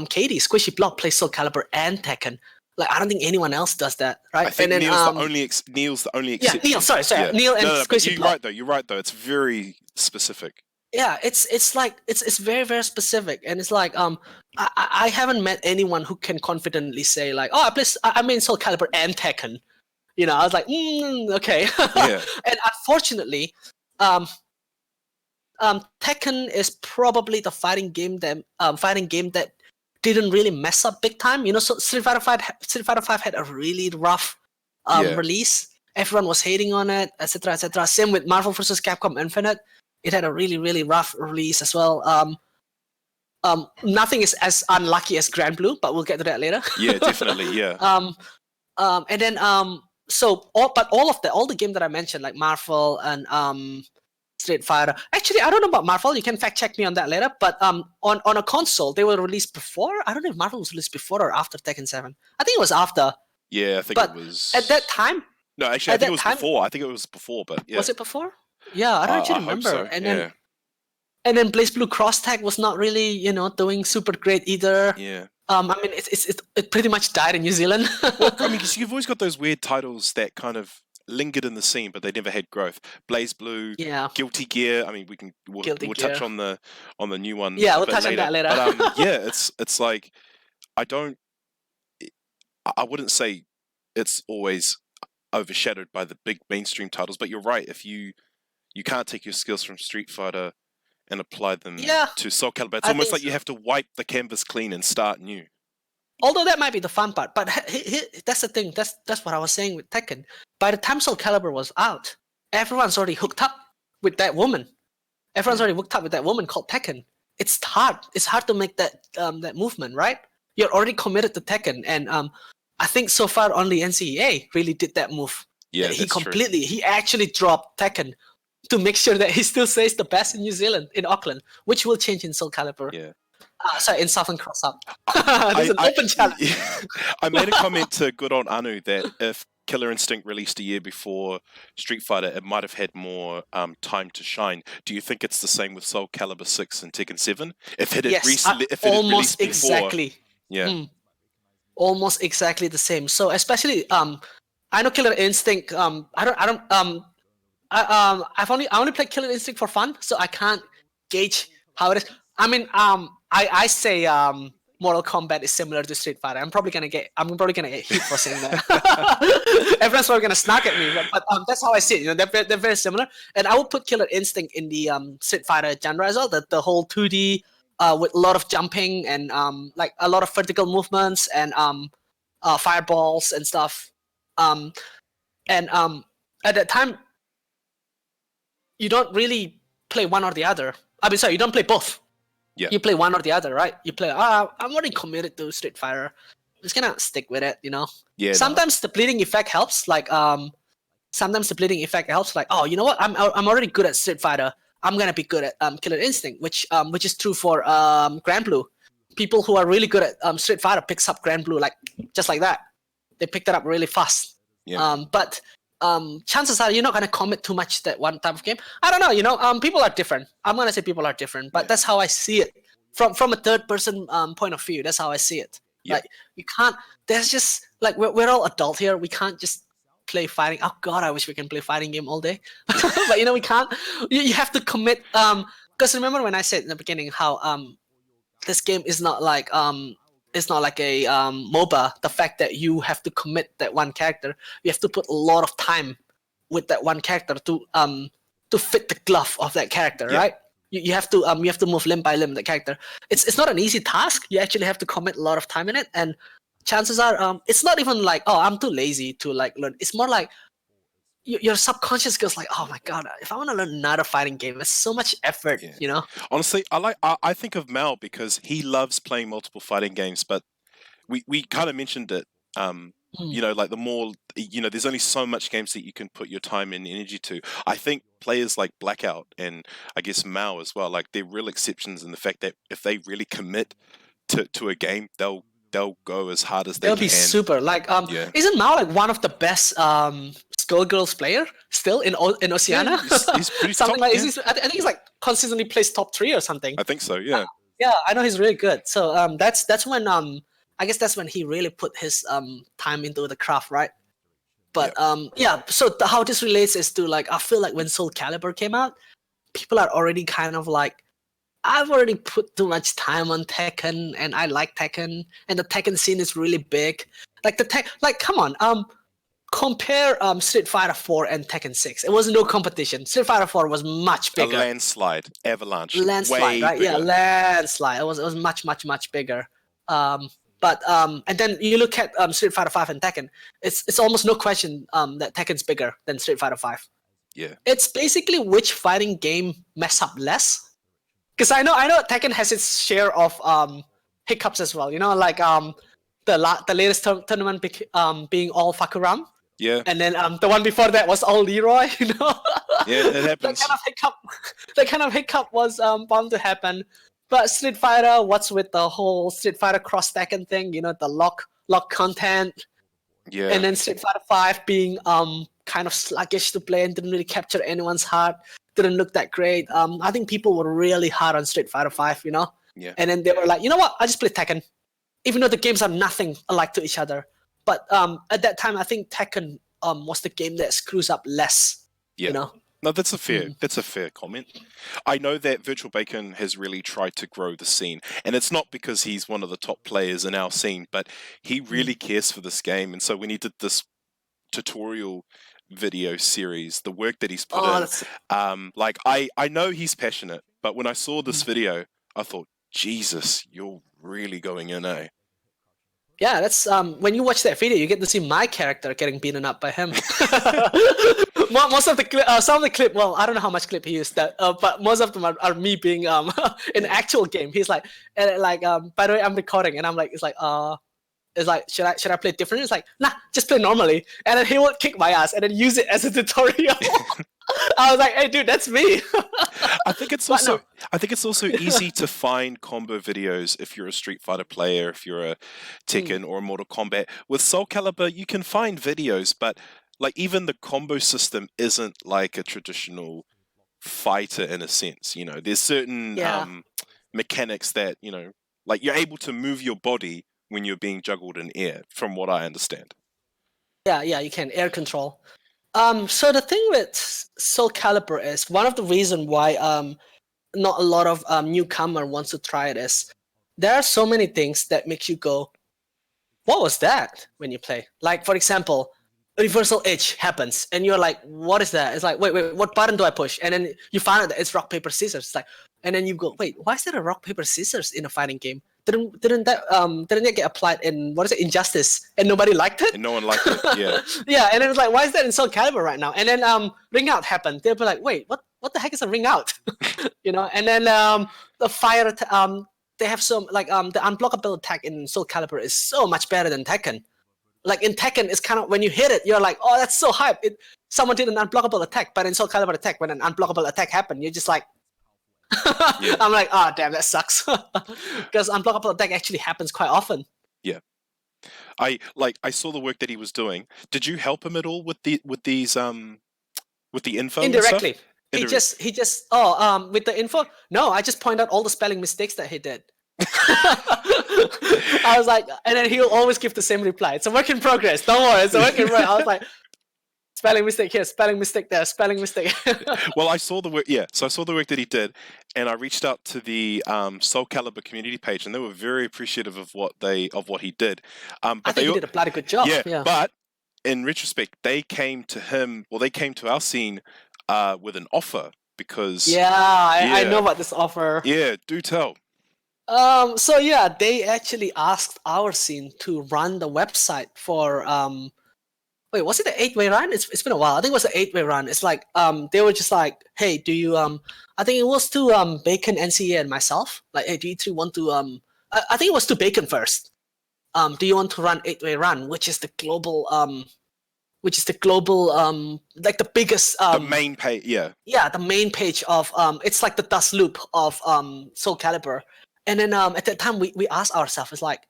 Katie Squishy Block plays SoulCalibur and Tekken. Like, I don't think anyone else does that, right? I think and then, Neil's the only exception. Yeah, Neil. Sorry. Yeah. Neil and Squishy Block. You're right though. It's very specific. Yeah, it's like it's very, very specific, and it's like I haven't met anyone who can confidently say like, oh, I mean SoulCalibur and Tekken. You know, I was like, okay. Yeah. And unfortunately, Tekken is probably the fighting game that didn't really mess up big time. You know, so Street Fighter 5 had a really rough release. Everyone was hating on it, etc., etc. Same with Marvel vs. Capcom Infinite. It had a really, really rough release as well. Nothing is as unlucky as Granblue, but we'll get to that later. Yeah, definitely. Yeah. And then all the games that I mentioned, like Marvel and Street Fighter. Actually, I don't know about Marvel. You can fact check me on that later. But on a console, they were released before. I don't know if Marvel was released before or after Tekken 7. I think it was after. Yeah, I think it was. At that time. No, actually, I think it was before. I think it was before, but yeah. Was it before? Yeah, I don't actually remember. So. And then BlazBlue Cross Tag was not really, you know, doing super great either. Yeah. I mean, it pretty much died in New Zealand. Well, I mean, because you've always got those weird titles that kind of lingered in the scene, but they never had growth. BlazBlue, Guilty Gear. I mean, we'll touch on the new one. Yeah, we'll touch on that later. But yeah, it's like I wouldn't say it's always overshadowed by the big mainstream titles, but you're right. If you can't take your skills from Street Fighter and apply them to SoulCalibur, it's almost like you have to wipe the canvas clean and start new. although that might be the fun part, but that's the thing. That's what I was saying with Tekken. By the time SoulCalibur was out, everyone's already hooked up with that woman. Everyone's already hooked up with that woman called Tekken. It's hard. It's hard to make that that movement, right? You're already committed to Tekken, and I think so far only NCEA really did that move. Yeah, he that's completely. He actually dropped Tekken to make sure that he still stays the best in New Zealand, in Auckland, which will change in SoulCalibur. Yeah. Sorry, in Southern Cross Up. There's an open challenge. I made a comment to Good on Anu that if Killer Instinct released a year before Street Fighter, it might have had more time to shine. Do you think it's the same with SoulCalibur 6 and Tekken 7? If it had, if it had released before, exactly. Yeah. Almost exactly the same. So especially, I know Killer Instinct. I only played Killer Instinct for fun, so I can't gauge how it is. I mean, I say Mortal Kombat is similar to Street Fighter. I'm probably gonna get hit for saying that. Everyone's probably gonna snark at me, but that's how I see it. You know, they're very similar, and I would put Killer Instinct in the Street Fighter genre as well. The whole 2D with a lot of jumping and like a lot of vertical movements and fireballs and stuff. And at that time, you don't really play one or the other. I mean, sorry, you don't play both. Yeah. You play one or the other, right? You play, I'm already committed to Street Fighter. I'm just gonna stick with it, you know? Yeah. Sometimes the bleeding effect helps. Like, oh, you know what? I'm already good at Street Fighter. I'm gonna be good at Killer Instinct, which is true for Granblue. People who are really good at Street Fighter picks up Granblue like just like that. They picked it up really fast. Yeah. But chances are you're not gonna commit too much to that one type of game. I don't know, you know, people are different. I'm gonna say people are different, but that's how I see it from a third person point of view. That's how I see it. Like you can't. There's just like we're all adult here. We can't just play fighting. Oh God, I wish we can play fighting game all day, but you know we can't. You have to commit. Because remember when I said in the beginning how this game is not like it's not like a MOBA. The fact that you have to commit that one character, you have to put a lot of time with that one character to fit the glove of that character, right? You have to move limb by limb the character. It's not an easy task. You actually have to commit a lot of time in it, and chances are it's not even like, oh, I'm too lazy to like learn. It's more like your subconscious goes like, oh my God, if I want to learn another fighting game, it's so much effort, you know? Honestly, I think of Mal because he loves playing multiple fighting games, but we kind of mentioned it. You know, like the more, you know, there's only so much games that you can put your time and energy to. I think players like Blackout and I guess Mao as well, like they're real exceptions in the fact that if they really commit to a game, they'll go as hard as they can. They'll be super. Like, isn't Mao like one of the best Skullgirls player still in Oceania? Yeah, he's pretty something top, like I think he's like consistently plays top 3 or something. I think so. Yeah. Yeah, I know he's really good. So that's when I guess that's when he really put his time into the craft, right? But so how this relates is to like I feel like when SoulCalibur came out, people are already kind of like, I've already put too much time on Tekken, and I like Tekken, and the Tekken scene is really big. Like come on, compare Street Fighter 4 and Tekken 6. It was no competition. Street Fighter 4 was much bigger. A landslide, avalanche, landslide, way right? bigger. Yeah, landslide. It was much bigger. But and then you look at Street Fighter 5 and Tekken. It's almost no question that Tekken's bigger than Street Fighter 5. Yeah. It's basically which fighting game mess up less. Because I know Tekken has its share of hiccups as well. You know, like the latest tournament being all Fakuram. Yeah. And then the one before that was all Leroy. You know. Yeah, it happens. that kind of hiccup was bound to happen. But Street Fighter, what's with the whole Street Fighter cross Tekken thing? You know, the lock content. Yeah. And then Street Fighter 5 being kind of sluggish to play and didn't really capture anyone's heart. Didn't look that great. I think people were really hard on Street Fighter 5, you know? Yeah. And then they were like, you know what? I just play Tekken. Even though the games are nothing alike to each other. But at that time, I think Tekken was the game that screws up less, you know? No, that's a fair comment. I know that Virtual Bacon has really tried to grow the scene, and it's not because he's one of the top players in our scene, but he really cares for this game. And so when he did this tutorial video series, the work that he's put in, like I know he's passionate, but when I saw this video, I thought, Jesus, you're really going in, eh? Yeah, that's when you watch that video, you get to see my character getting beaten up by him. Most of the some of the clip, well, I don't know how much clip he used that, but most of them are me being in actual game. He's like, by the way, I'm recording, and I'm like, it's like should I play different? It's like, nah, just play normally, and then he would kick my ass and then use it as a tutorial. I was like, hey, dude, that's me. I think it's also easy to find combo videos if you're a Street Fighter player, if you're a Tekken or a Mortal Kombat. With SoulCalibur, you can find videos, but like even the combo system isn't like a traditional fighter in a sense. You know, there's certain mechanics that, you know, like you're able to move your body when you're being juggled in air, from what I understand. Yeah, you can air control. So the thing with SoulCalibur is one of the reasons why not a lot of newcomer wants to try it is there are so many things that makes you go, what was that when you play? Like, for example, reversal edge happens and you're like, what is that? It's like, wait, what button do I push? And then you find out that it's rock, paper, scissors. It's like, and then you go, wait, why is there a rock, paper, scissors in a fighting game? Didn't that get applied in Injustice, and nobody liked it? And no one liked it, yeah. Yeah, and then it's like, why is that in SoulCalibur right now? And then ring out happened. They'll be like, wait, what the heck is a ring out? You know, and then the fire they have some like the unblockable attack in SoulCalibur is so much better than Tekken. Like in Tekken, it's kind of when you hit it, you're like, oh, that's so hype. Someone did an unblockable attack, but in SoulCalibur attack, when an unblockable attack happened, you're just like, I'm like, oh damn, that sucks. Because unblockable attack actually happens quite often. Yeah. I saw the work that he was doing. Did you help him at all with these with the info? Indirectly. And stuff? He just with the info? No, I just point out all the spelling mistakes that he did. I was like, and then he'll always give the same reply. It's a work in progress. Don't worry, it's a work in progress. I was like, spelling mistake here, spelling mistake there, spelling mistake. Well, I saw the work. Yeah, so I saw the work that he did, and I reached out to the SoulCalibur community page, and they were very appreciative of what he did. But I think he did a bloody good job. Yeah. But in retrospect, they came to him. Well, they came to our scene with an offer because. I know about this offer. Yeah, do tell. So yeah, they actually asked our scene to run the website for wait, was it the 8-way run? It's been a while. I think it was the 8-way run. It's like they were just like, hey, do you I think it was to Bacon, NCA, and myself. Like, hey, do you two want to I think it was to Bacon first. Do you want to run 8-way run, which is the global like the biggest the main page, yeah, the main page of it's like the dust loop of SoulCalibur. And then at that time we asked ourselves, it's like,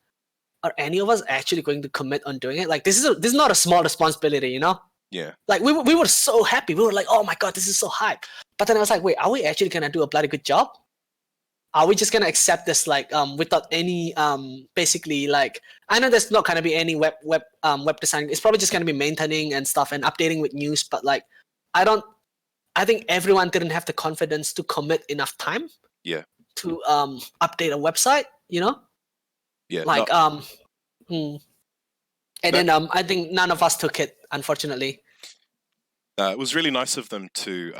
are any of us actually going to commit on doing it? Like, this is not a small responsibility, you know? Yeah. Like we were so happy. We were like, oh my god, this is so hype. But then I was like, wait, are we actually gonna do a bloody good job? Are we just gonna accept this like without any basically like, I know there's not gonna be any web design. It's probably just gonna be maintaining and stuff and updating with news. But like, I think everyone didn't have the confidence to commit enough time. Yeah. To update a website, you know. Yeah. Like and then I think none of us took it, unfortunately. It was really nice of them to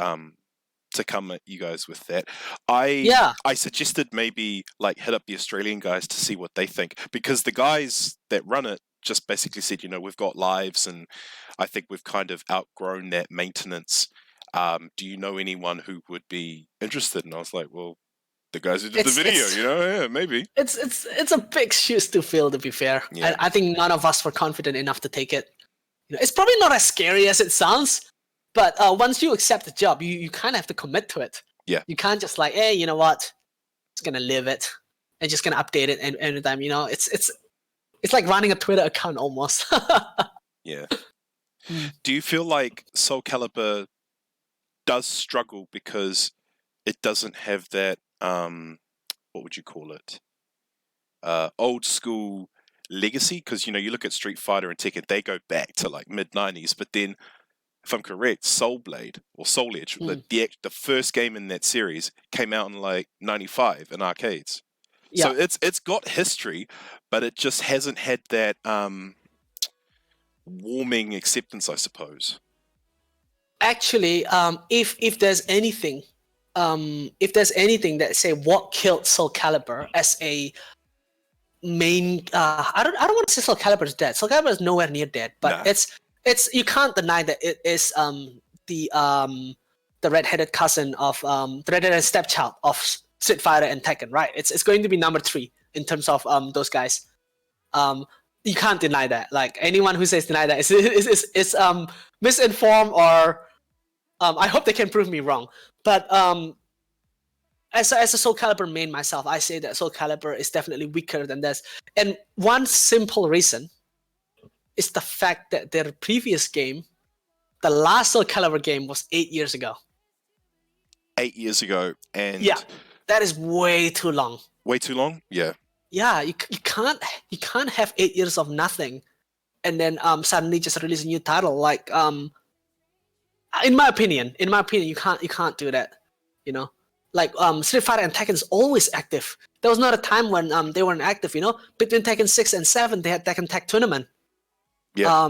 come at you guys with that. I suggested maybe like hit up the Australian guys to see what they think, because the guys that run it just basically said, you know, we've got lives and I think we've kind of outgrown that maintenance. Do you know anyone who would be interested? And I was like, well, the guys who did the video, you know, yeah, maybe. It's a big shoes to fill, to be fair. Yeah. I think none of us were confident enough to take it. You know, it's probably not as scary as it sounds, but once you accept the job, you kind of have to commit to it. Yeah. You can't just like, hey, you know what? Just gonna live it and just gonna update it every time. You know, it's like running a Twitter account almost. Yeah. Do you feel like SoulCalibur does struggle because it doesn't have that what would you call it? Old school legacy? Because, you know, you look at Street Fighter and Tekken, they go back to like mid-90s, but then, if I'm correct, Soul Blade or Soul Edge, the first game in that series came out in like 95 in arcades. Yeah. So it's got history, but it just hasn't had that warming acceptance, I suppose. Actually, if there's anything that say what killed SoulCalibur as a main. I don't want to say SoulCalibur is dead. SoulCalibur is nowhere near dead, but Nah. it's you can't deny that it is the red-headed cousin of the red-headed stepchild of Street Fighter and Tekken, right? It's going to be number 3 in terms of those guys. You can't deny that. Like anyone who says deny that is misinformed, or I hope they can prove me wrong. But as a SoulCalibur main myself, I say that SoulCalibur is definitely weaker than this. And one simple reason is the fact that their previous game, the last SoulCalibur game, was 8 years ago. 8 years ago, and Yeah, that is way too long. way too long. Yeah, Yeah, you can't have 8 years of nothing, and then suddenly just release a new title. Like in my opinion, you can't do that. You know, like Street Fighter and Tekken is always active. There was not a time when they weren't active. You know, between Tekken 6 and 7, they had Tekken Tag Tournament. yeah.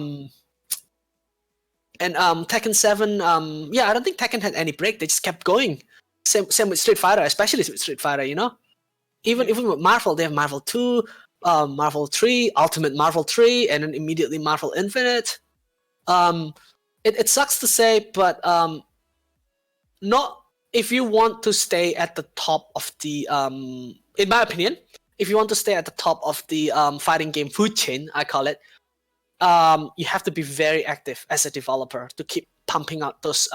And Tekken 7, yeah, I don't think Tekken had any break. They just kept going. Same with Street Fighter, especially with Street Fighter. You know, even with Marvel, they have Marvel 2, Marvel 3, Ultimate Marvel 3, and then immediately Marvel Infinite. It sucks to say, but not if you want to stay at the top of the in my opinion, if you want to stay at the top of the fighting game food chain, I call it, you have to be very active as a developer to keep pumping out those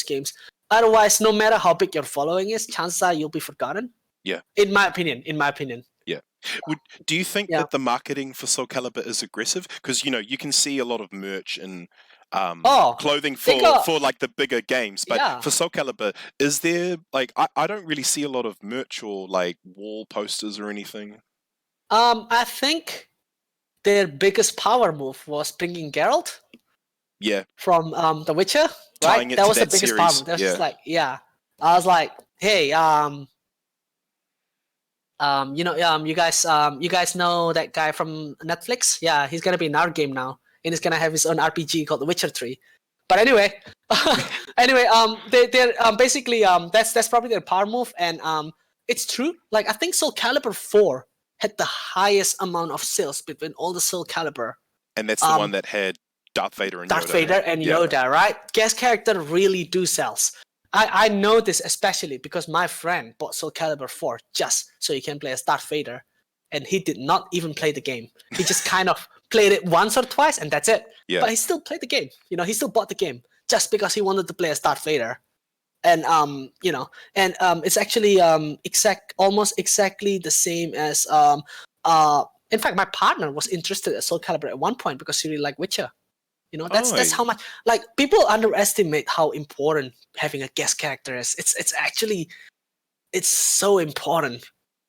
games. Otherwise, no matter how big your following is, chances are you'll be forgotten. Yeah. In my opinion. Yeah. Do you think that the marketing for SoulCalibur is aggressive? Because you can see a lot of merch and clothing for like the bigger games, but for SoulCalibur, is there like I don't really see a lot of merch or like wall posters or anything. I think their biggest power move was bringing Geralt. Yeah. From The Witcher, Tying right? it That to was the that biggest series. power move. That was just like, I was like, hey, you guys know that guy from Netflix? Yeah, he's gonna be in our game now, and he's gonna have his own RPG called The Witcher 3. But anyway, they're basically that's probably their power move, and it's true. Like I think SoulCalibur 4 had the highest amount of sales between all the SoulCalibur. And that's the one that had Darth Vader and Yoda, right? Guest character really do sells. I know this especially because my friend bought SoulCalibur 4 just so he can play as Darth Vader, and he did not even play the game. He just kind of played it once or twice, and that's it. Yeah. But he still played the game. You know, he still bought the game just because he wanted to play as Darth Vader. And it's actually almost exactly the same as in fact, my partner was interested in SoulCalibur at one point because she really liked Witcher. You know, that's how much, like, people underestimate how important having a guest character is. It's actually so important.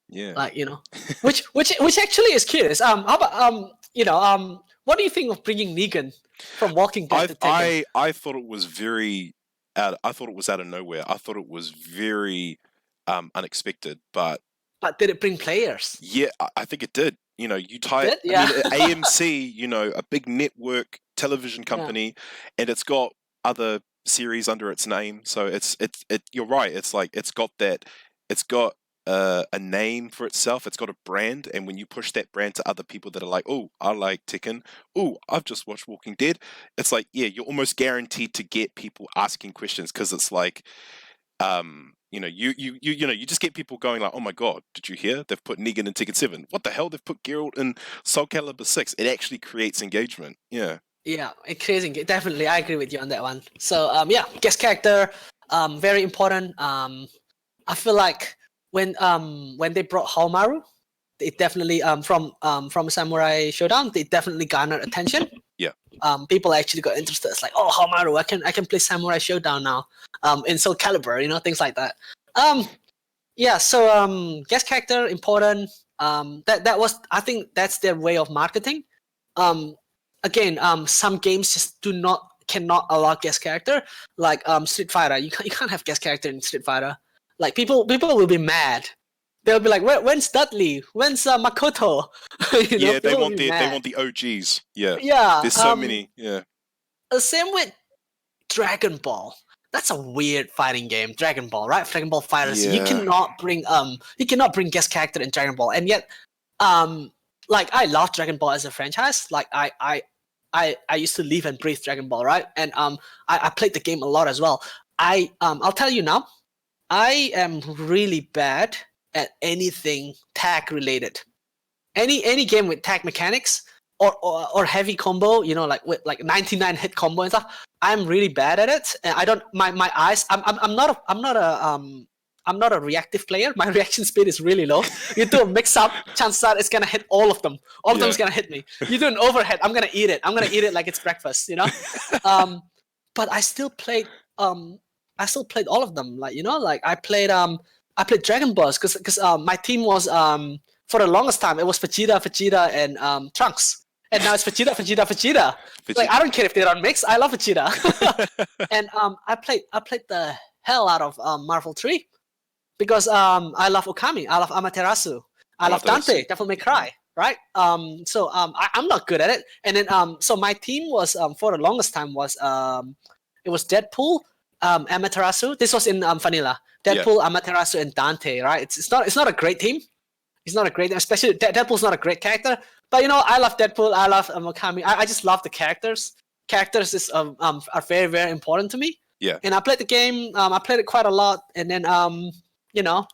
Yeah. Like, you know, which actually is curious. How about what do you think of bringing Negan from Walking Dead to Tekken? I thought it was I thought it was out of nowhere. I thought it was very unexpected, but did it bring players? Yeah, I think it did. You know, you tie it. Yeah. I mean, AMC, a big network television company, and it's got other series under its name. So it's you're right. It's like it's got a name for itself. It's got a brand, and when you push that brand to other people that are like, oh, I like Tekken. Oh, I've just watched Walking Dead. It's like, yeah, you're almost guaranteed to get people asking questions because it's like, you just get people going like, oh my god, did you hear? They've put Negan in Tekken 7. What the hell? They've put Geralt in SoulCalibur 6. It actually creates engagement. Yeah. Yeah, it creates engagement. Definitely, I agree with you on that one. So, guest character, very important. I feel like when they brought Haomaru, it definitely from Samurai Showdown, they definitely garnered attention. Yeah. People actually got interested. It's like, oh, Haomaru, I can play Samurai Showdown now. In SoulCalibur, things like that. So guest character important. That was, I think that's their way of marketing. Again, some games just cannot allow guest character. Like Street Fighter, you can't have guest character in Street Fighter. Like people will be mad. They'll be like, when's Dudley? When's Makoto? They want the OGs. Yeah. Yeah. There's so many. Yeah. Same with Dragon Ball. That's a weird fighting game. Dragon Ball, right? Dragon Ball Fighters. Yeah. You cannot bring guest character in Dragon Ball, and yet like I love Dragon Ball as a franchise. Like I used to live and breathe Dragon Ball, right? And I played the game a lot as well. I'll tell you now, I am really bad at anything tag related. Any game with tag mechanics or heavy combo, you know, like with like 99 hit combo and stuff. I'm really bad at it, and I don't. My eyes. I'm not a reactive player. My reaction speed is really low. You do a mix up, chances are it's gonna hit all of them. All of them is gonna hit me. You do an overhead, I'm gonna eat it. I'm gonna eat it like it's breakfast, you know. But I still played all of them. Like, you know, like I played Dragon Balls because my team was for the longest time it was Vegeta and Trunks. And now it's Vegeta. Like, I don't care if they don't mix. I love Vegeta. And I played the hell out of Marvel 3 because I love Okami. I love Amaterasu. I love Dante. Devil May Cry. Right. So I'm not good at it. And then so my team was for the longest time was it was Deadpool, Amaterasu. This was in Vanilla. Deadpool, Amaterasu, and Dante. Right. It's not a great team. It's not a great, especially Deadpool's not a great character. But you know, I love Deadpool. I love Okami. I just love the characters. Characters is are very, very important to me. Yeah. And I played the game. I played it quite a lot. And then you know,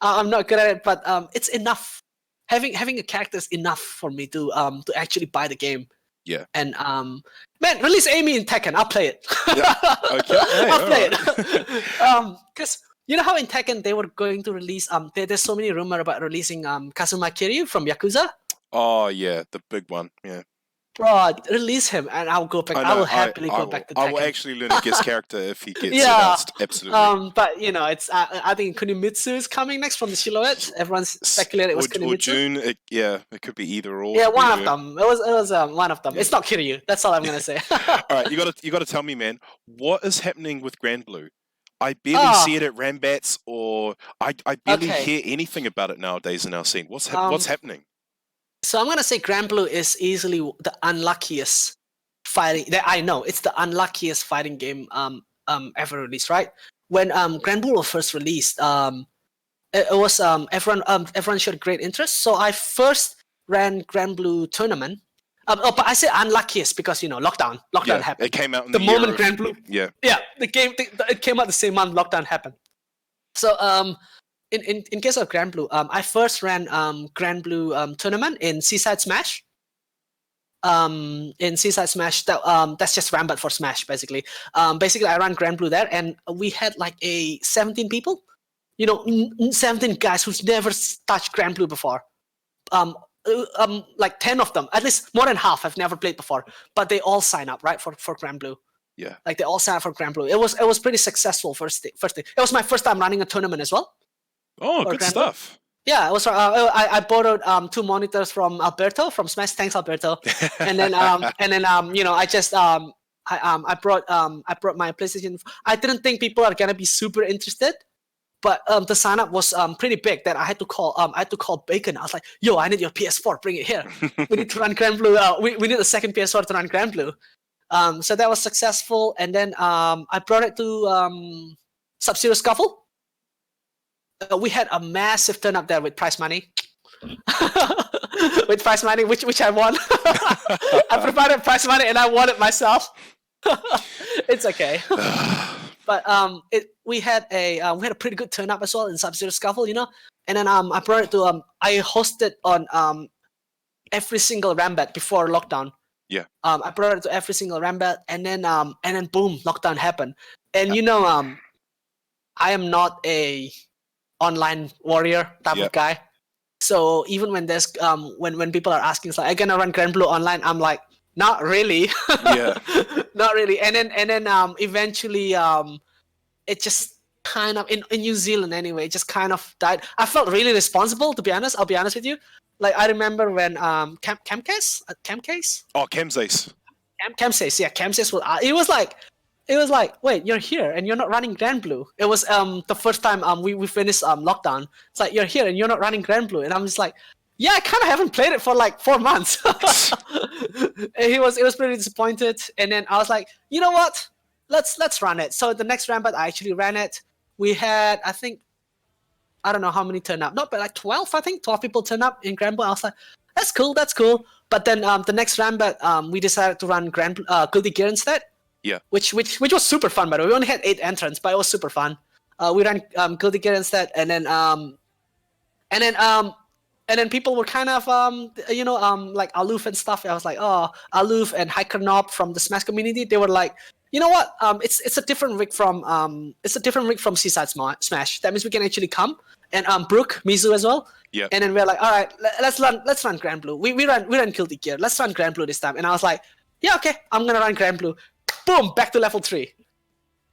I'm not good at it, but it's enough. Having a character is enough for me to actually buy the game. Yeah. And man, release Amy in Tekken. I'll play it. Yeah. Okay. Hey, I'll play it. Because you know how in Tekken they were going to release there's so many rumors about releasing Kazuma Kiryu from Yakuza. Oh yeah, the big one. Yeah. Bro, release him and I'll go back. I will happily go back to Tekken. I will actually learn a guest character if he gets announced. Absolutely. But you know, it's I think Kunimitsu is coming next from the Silhouette. Everyone's speculated it was Kunimitsu. Or June. It could be either or. Yeah, one of them. It was one of them. Yeah. It's not Kiryu. That's all I'm gonna say. All right, you gotta tell me, man. What is happening with Granblue? I barely see it at Rambats, or I barely hear anything about it nowadays in our scene. What's happening? So I'm gonna say Granblue is easily the unluckiest fighting that I know. It's the unluckiest fighting game ever released, right? When Granblue was first released, it was everyone showed great interest. So I first ran Granblue tournament. But I say unluckiest because you know lockdown happened. It came out in the moment Granblue. Yeah. Yeah, it came out the same month lockdown happened. So in case of Granblue, I first ran Granblue tournament in Seaside Smash. In Seaside Smash, that's just Rambat for Smash basically. Basically I ran Granblue there, and we had like 17 people. You know, 17 guys who's never touched Granblue before. Like 10 of them, at least more than half, have never played before, but they all sign up, right, for Granblue. Yeah. Like they all sign up for Granblue. It was pretty successful first day. It was my first time running a tournament as well. Oh, good Granblue stuff. Yeah, it was. I borrowed 2 monitors from Alberto from Smash. Thanks, Alberto. And then you know, I just I brought my PlayStation. I didn't think people are gonna be super interested. But the sign up was pretty big that I had to call Bacon. I was like, "Yo, I need your PS4. Bring it here. We need to run Granblue. We need a second PS4 to run Granblue." So that was successful, and then I brought it to Sub-Zero Scuffle. We had a massive turn up there with prize money. With prize money, which I won. I provided prize money and I won it myself. It's okay. But we had a pretty good turn up as well in Sub-Zero Scuffle, you know. And then I brought it to I hosted on every single Rambat before lockdown. Yeah. I brought it to every single Rambat, and then boom, lockdown happened. And you know, I am not a online warrior type of guy. So even when there's when people are asking, it's like, "I'm gonna run Granblue online," I'm like, not really. Yeah. Not really. And then eventually it just kind of in New Zealand anyway, it just kind of died. I felt really responsible, to be honest. I'll be honest with you. Like I remember when Camcase? Oh, Camsace. Camsace, yeah, Camsace was it was like, wait, you're here and you're not running Granblue. It was the first time we finished lockdown. It's like, you're here and you're not running Granblue, and I'm just like, yeah, I kind of haven't played it for like 4 months. He was pretty disappointed, and then I was like, you know what? Let's run it. So the next Rambat, I actually ran it. We had, I don't know how many turn up. Not, but like 12, I think. 12 people turn up in Granblue. I was like, that's cool. But then the next Rambat, we decided to run Guilty Gear instead. Yeah. Which was super fun, by the way. We only had 8 entrants, but it was super fun. We ran Guilty Gear instead, and then people were kind of like aloof and stuff. I was like, oh, aloof and Hiker Knob from the Smash community. They were like, you know what? It's a different rig from Seaside Smash. That means we can actually come. And Brooke, Mizu as well. Yeah. And then we're like, all right, let's run Granblue. We ran Guilty Gear. Let's run Granblue this time. And I was like, yeah, okay, I'm gonna run Granblue. Boom, back to level 3.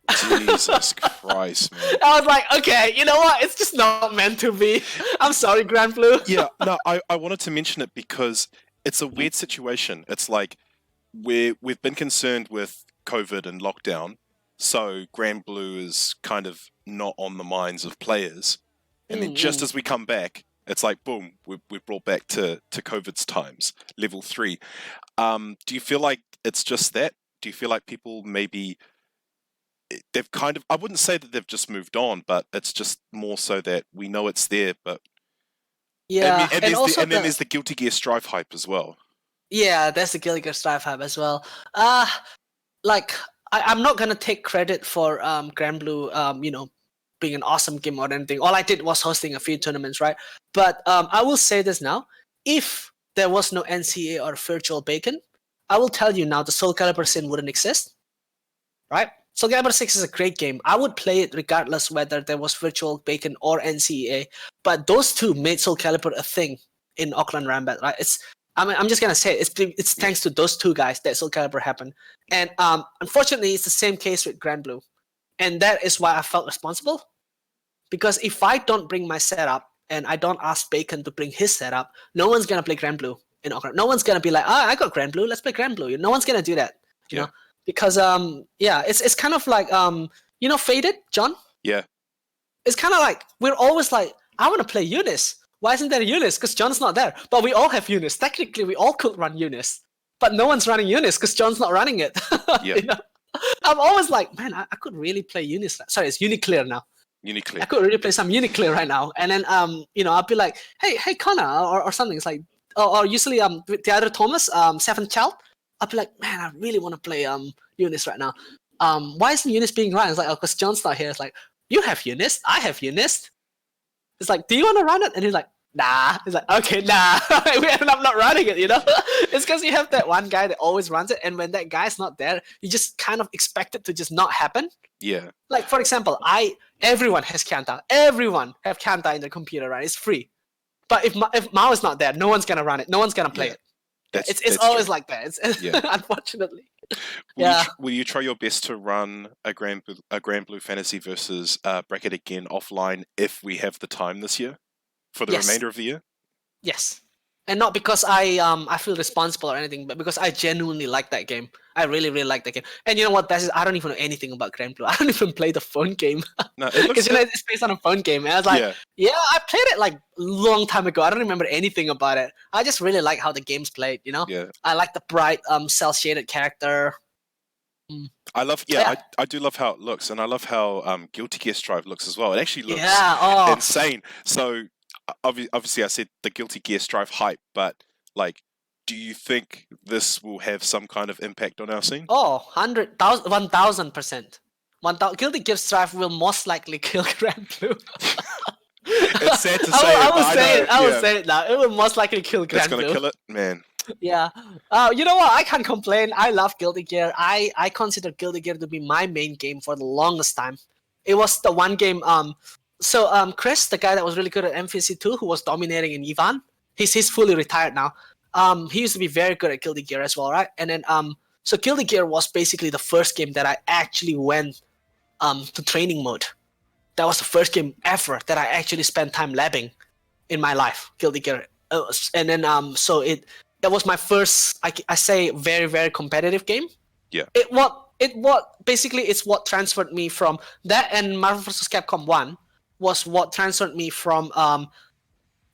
Jesus Christ, man. I was like, okay, you know what? It's just not meant to be. I'm sorry, Granblue. Yeah, no, I wanted to mention it because it's a weird situation. It's like we've been concerned with COVID and lockdown, so Granblue is kind of not on the minds of players. And then just as we come back, it's like, boom, we're brought back to COVID's times, level 3. Do you feel like it's just that? Do you feel like people maybe, they've kind of, I wouldn't say that they've just moved on, but it's just more so that we know it's there, but... Yeah, and then there's the Guilty Gear Strive hype as well. Yeah, there's the Guilty Gear Strive hype as well. I'm not going to take credit for Granblue, being an awesome game or anything. All I did was hosting a few tournaments, right? But I will say this now. If there was no NCA or Virtual Bacon, I will tell you now the SoulCalibur scene wouldn't exist, right? SoulCalibur 6 is a great game. I would play it regardless whether there was Virtual Bacon or NCA. But those two made SoulCalibur a thing in Auckland Rambat, right? I'm just gonna say it's thanks to those two guys that SoulCalibur happened. And unfortunately, it's the same case with Granblue. And that is why I felt responsible. Because if I don't bring my setup and I don't ask Bacon to bring his setup, no one's going to play Granblue in Auckland. No one's going to be like, I got Granblue, let's play Granblue. No one's going to do that. You know? Because, it's kind of like, Faded, John? Yeah. It's kind of like, we're always like, I want to play Eunice. Why isn't there Eunice? Because John's not there. But we all have Eunice. Technically, we all could run Eunice. But no one's running Eunice because John's not running it. Yeah. I'm always like, man, I could really play Eunice. Sorry, it's Uniclear now. Uniclear. I could really play some Uniclear right now. And then, I'll be like, hey, Connor, or something. It's like, or usually, with the other Thomas, Seventh Child, I'll be like, man, I really want to play Eunice right now. Why isn't Eunice being run? It's like, oh, because John's not here. It's like, you have Eunice, I have Eunice. It's like, do you want to run it? And he's like, nah. He's like, okay, nah. We ended up not running it, It's because you have that one guy that always runs it, and when that guy's not there, you just kind of expect it to just not happen. Yeah. Like, for example, everyone has Kanta. Everyone have Kanta in their computer, right? It's free. But if Mao is not there, no one's going to run it. No one's going to play it. It's always true. Like that. Unfortunately. Will you try your best to run a Granblue Fantasy versus Bracket again offline if we have the time this year? For the remainder of the year? Yes. And not because I feel responsible or anything, but because I genuinely like that game. I really, really like that game. And you know what? I don't even know anything about Granblue. I don't even play the phone game. No, it looks it's based on a phone game. And I was like, I played it like a long time ago. I don't remember anything about it. I just really like how the game's played, Yeah. I like the bright, cel-shaded character. I love, I do love how it looks. And I love how Guilty Gear Strive looks as well. It actually looks insane. So... Obviously, I said the Guilty Gear Strive hype, but like, do you think this will have some kind of impact on our scene? Oh, 1,000%. Guilty Gear Strive will most likely kill Granblue. It's sad to say I will say it now. It will most likely kill Granblue. It's gonna kill it, man. Yeah. You know what? I can't complain. I love Guilty Gear. I consider Guilty Gear to be my main game for the longest time. It was the one game. So Chris, the guy that was really good at MVC2, who was dominating in Ivan, he's fully retired now. He used to be very good at Guilty Gear as well, right? And then so Guilty Gear was basically the first game that I actually went to training mode. That was the first game ever that I actually spent time labbing in my life, Guilty Gear. And then that was my first, I say, very, very competitive game. Yeah. It's what transferred me from that, and Marvel vs. Capcom 1 was what transferred me from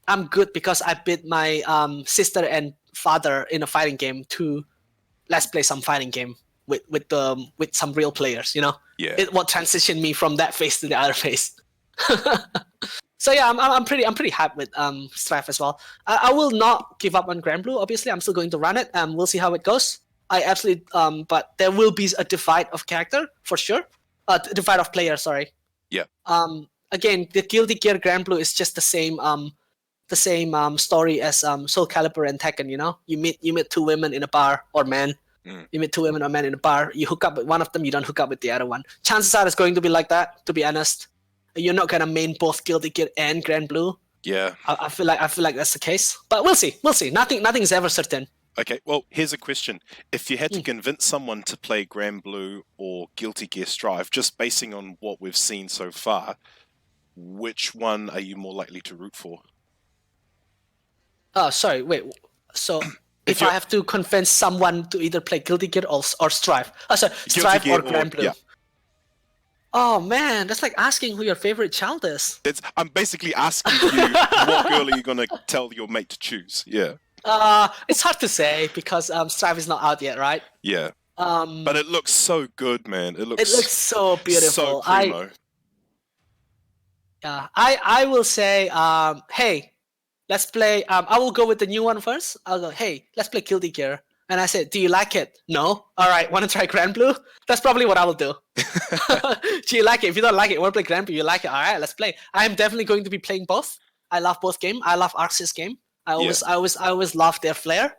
I'm good because I beat my sister and father in a fighting game to let's play some fighting game with some real players, Yeah. It what transitioned me from that phase to the other phase. So yeah, I'm pretty happy with Strife as well. I will not give up on Granblue. Obviously, I'm still going to run it. We'll see how it goes. I absolutely but there will be a divide of character for sure. Divide of player. Sorry. Yeah. Again, the Guilty Gear Granblue is just the same story as SoulCalibur and Tekken. You know, you meet two women in a bar or men. You meet two women or men in a bar. You hook up with one of them. You don't hook up with the other one. Chances are it's going to be like that. To be honest, you're not gonna main both Guilty Gear and Granblue. Yeah. I feel like that's the case. But we'll see. Nothing is ever certain. Okay, well, here's a question. If you had to convince someone to play Granblue or Guilty Gear Strive, just basing on what we've seen so far, which one are you more likely to root for? Oh, sorry, wait. So, if I have to convince someone to either play Guilty Gear or Strive, Strive or Granblue. Yeah. Oh man, that's like asking who your favorite child is. I'm basically asking you what girl are you gonna tell your mate to choose? Yeah. It's hard to say because Strive is not out yet, right? Yeah. But it looks so good, man. It looks so beautiful. So primo. I will say, hey, let's play. I will go with the new one first. I'll go, hey, let's play Guilty Gear. And I said, do you like it? No? All right, want to try Granblue? That's probably what I will do. Do you like it? If you don't like it, you want to play Granblue, you like it. All right, let's play. I'm definitely going to be playing both. I love both games. I love Arx's game. I always love their flair.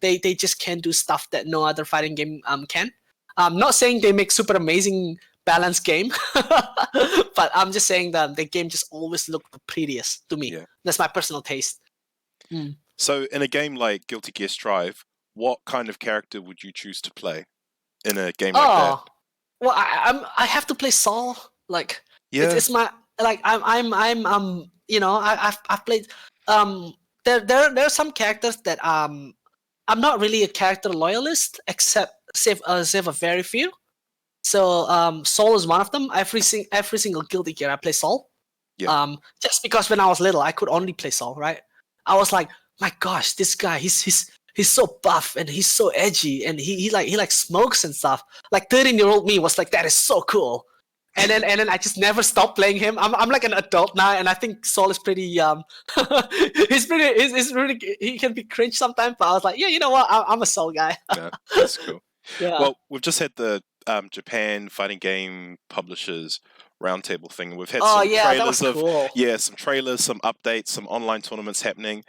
They just can do stuff that no other fighting game can. I'm not saying they make super amazing balanced game, but I'm just saying that the game just always looked the prettiest to me. Yeah. That's my personal taste. So in a game like Guilty Gear Strive, what kind of character would you choose to play in a game like that? Well, I have to play Saul. Like, it's my like I'm you know, I've played there are some characters that I'm not really a character loyalist, except save a very few. So Saul is one of them. Every single Guilty Gear I play Saul. Yeah. Just because when I was little I could only play Saul, right? I was like, my gosh, this guy, he's so buff and he's so edgy and he like smokes and stuff. Like 13-year-old me was like, that is so cool. And then I just never stopped playing him. I'm like an adult now, and I think Saul is pretty he's really he can be cringe sometimes, but I was like, yeah, you know what? I'm a Saul guy. Yeah, that's cool. Yeah. Well, we've just had the Japan fighting game publishers roundtable thing. We've had some trailers some trailers, some updates, some online tournaments happening.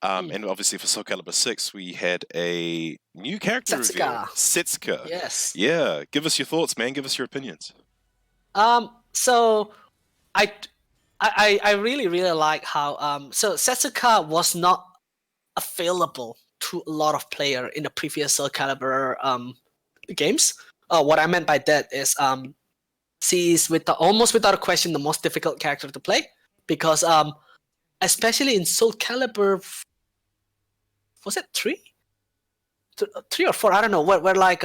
And obviously for SoulCalibur 6, we had a new character reveal. Setsuka. Yes. Yeah. Give us your thoughts, man. Give us your opinions. So I really like how so Setsuka was not available to a lot of players in the previous SoulCalibur games. What I meant by that is she is almost without a question the most difficult character to play, because especially in SoulCalibur, was it 3 or 4? I don't know. Where like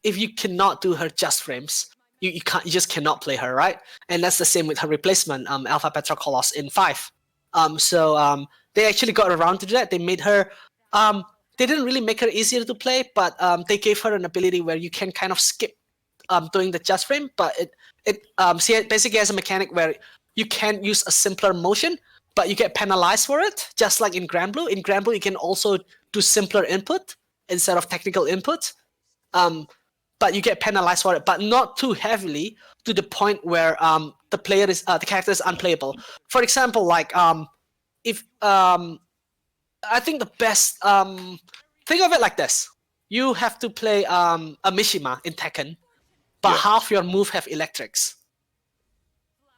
if you cannot do her just frames, you just cannot play her, right? And that's the same with her replacement, Alpha Petra Colossus in 5. So they actually got around to that. They made her they didn't really make her easier to play, but they gave her an ability where you can kind of skip doing the just frame, but she basically has a mechanic where you can use a simpler motion, but you get penalized for it, just like in Granblue. In Granblue, you can also do simpler input instead of technical input, but you get penalized for it, but not too heavily to the point where the character is unplayable. For example, like if I think the best think of it like this: you have to play a Mishima in Tekken, but half your move have electrics,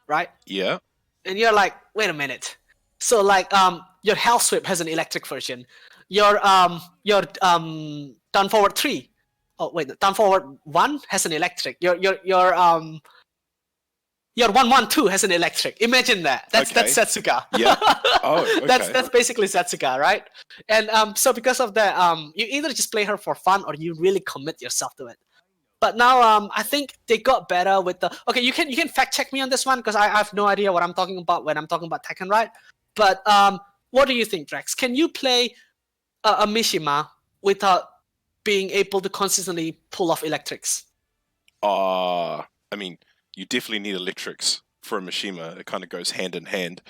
right? Yeah. And you're like, wait a minute. So like your Hell Sweep has an electric version. Your down forward 3. Oh wait, down forward 1 has an electric. Your 1-1-2 has an electric. Imagine that. That's Setsuka. Yeah. Oh, okay. That's basically Setsuka, right? And so because of that, you either just play her for fun or you really commit yourself to it. But now I think they got better with the. Okay, you can fact check me on this one because I have no idea what I'm talking about when I'm talking about Tekken, right? But what do you think, Drex? Can you play a Mishima without being able to consistently pull off electrics? I mean, you definitely need electrics for a Mishima. It kind of goes hand in hand.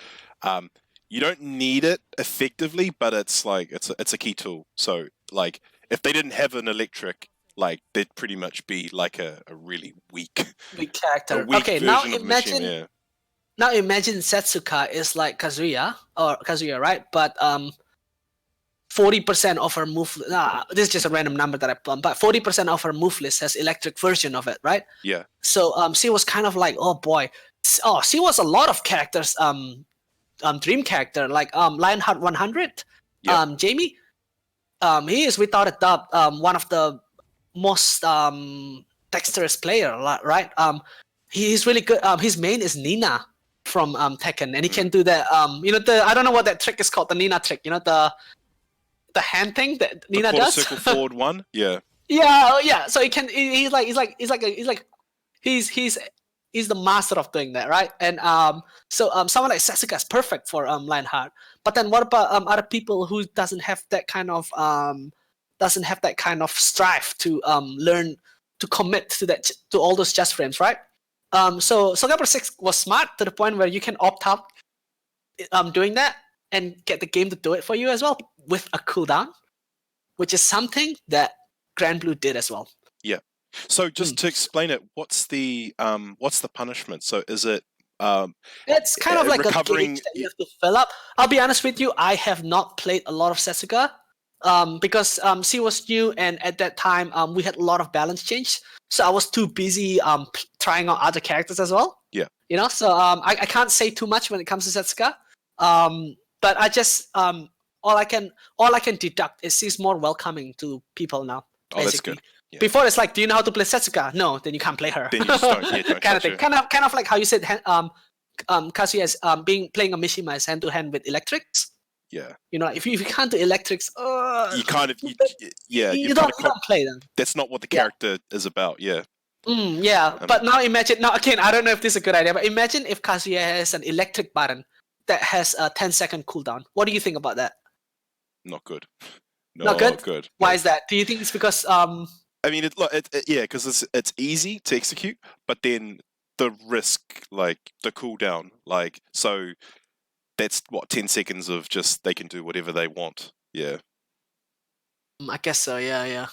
You don't need it effectively, but it's like it's a key tool. So like if they didn't have an electric, like they'd pretty much be like a really weak character. a weak Okay, version now of imagine Mishima. Yeah. now imagine Setsuka is like Kazuya, right? But 40% of her move. This is just a random number that I plumbed, but 40% of her move list has electric version of it, right? Yeah. So she was kind of like, oh boy, she was a lot of characters. Dream character like Lionheart 100. Yep. Jamie. He is without a doubt one of the most dexterous player, right? He's really good. His main is Nina from Tekken, and he can do that. I don't know what that trick is called, the Nina trick. The hand thing that Nina does. Circle forward one. Yeah. Yeah. So he can. He's the master of doing that, right? And so someone like Setsuka is perfect for Lionheart. But then what about other people who doesn't have that kind of strive to learn to commit to all those just frames, right? So SoulCalibur 6 was smart to the point where you can opt out doing that and get the game to do it for you as well with a cooldown, which is something that Granblue did as well. Yeah. So just to explain it, what's the punishment? So is it it's kind of like recovering... a gauge that you have to fill up. I'll be honest with you, I have not played a lot of Setsuka because she was new, and at that time we had a lot of balance change, so I was too busy trying out other characters as well. Yeah. So I can't say too much when it comes to Setsuka. But I just all I can deduct is she's more welcoming to people now. Basically. Oh, that's good. Yeah. Before it's like, do you know how to play Setsuka? No, then you can't play her. Then you just don't kind of thing. Kind of like how you said Kazuya is playing a Mishima is hand to hand with electrics. Yeah. If you can't do electrics, you kind of you don't play them. That's not what the character is about. Yeah. But now imagine. Now again, I don't know if this is a good idea, but imagine if Kazuya has an electric button that has a 10-second cooldown. What do you think about that? Not good. Not good. Why is that? Do you think it's because I mean, because it's easy to execute, but then the risk, like the cooldown, like so that's 10 seconds of just they can do whatever they want. Yeah. I guess so. Yeah.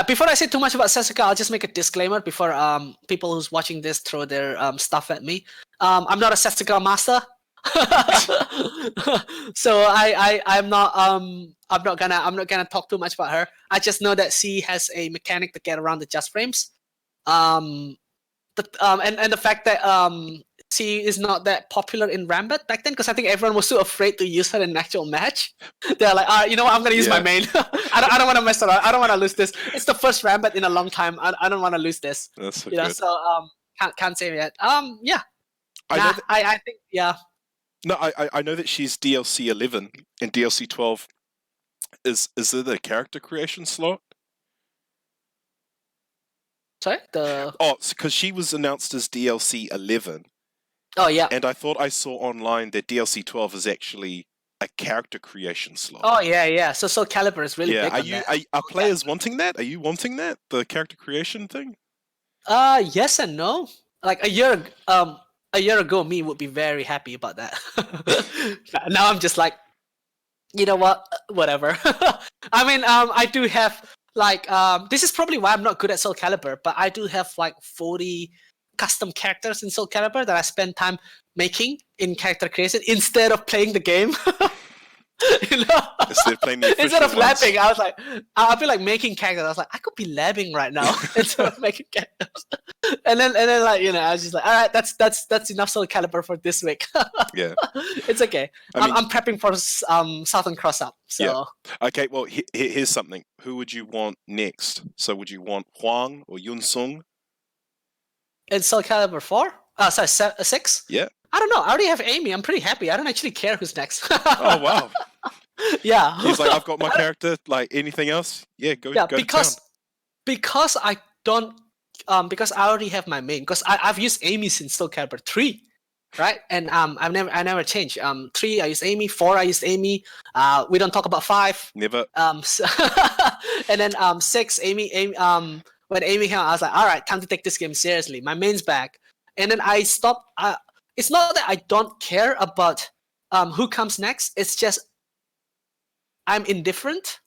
Before I say too much about Setsuka, I'll just make a disclaimer before people who's watching this throw their stuff at me. I'm not a Setsuka master. So I'm not gonna talk too much about her. I just know that she has a mechanic to get around the just frames, and the fact that she is not that popular in Rambit back then, because I think everyone was so afraid to use her in an actual match. They're like, you know what, I'm gonna use my main. I don't want to mess around. I don't want to lose this. It's the first Rambit in a long time. I don't want to lose this. That's so good. So can't say yet. Yeah. I think yeah. No, I know that she's DLC 11 and DLC 12. Is there the character creation slot? Sorry? Because she was announced as DLC 11. Oh, yeah. And I thought I saw online that DLC 12 is actually a character creation slot. Oh, yeah. So SoulCalibur is really big on that. Are players wanting that? Are you wanting that? The character creation thing? Yes and no. Like a year ago, me would be very happy about that. Now I'm just like, you know what? Whatever. I mean, I do have like this is probably why I'm not good at SoulCalibur, but I do have like 40 custom characters in SoulCalibur that I spend time making in character creation instead of playing the game. Instead of labbing, I was like, I'll be like making characters. I was like, I could be labbing right now instead of making characters. And then like I was just like, all right, that's enough SoulCalibur for this week. Yeah, it's okay. I'm prepping for Southern Cross Up. So yeah. Okay, well here's something. Who would you want next? So would you want Hwang or Yun Sung? In SoulCalibur 4? 6? Yeah. I don't know. I already have Amy. I'm pretty happy. I don't actually care who's next. Oh wow. Yeah. He's like, I've got my character. Like anything else? Yeah, go. Because I don't. Because I already have my main. Because I've used Amy since SoulCalibur 3, right? And I never changed. 3 I used Amy. 4 I used Amy. We don't talk about 5. Never. And then 6 Amy. When Amy came out, I was like, all right, time to take this game seriously. My main's back. and then I stopped. It's not that I don't care about who comes next. It's just I'm indifferent,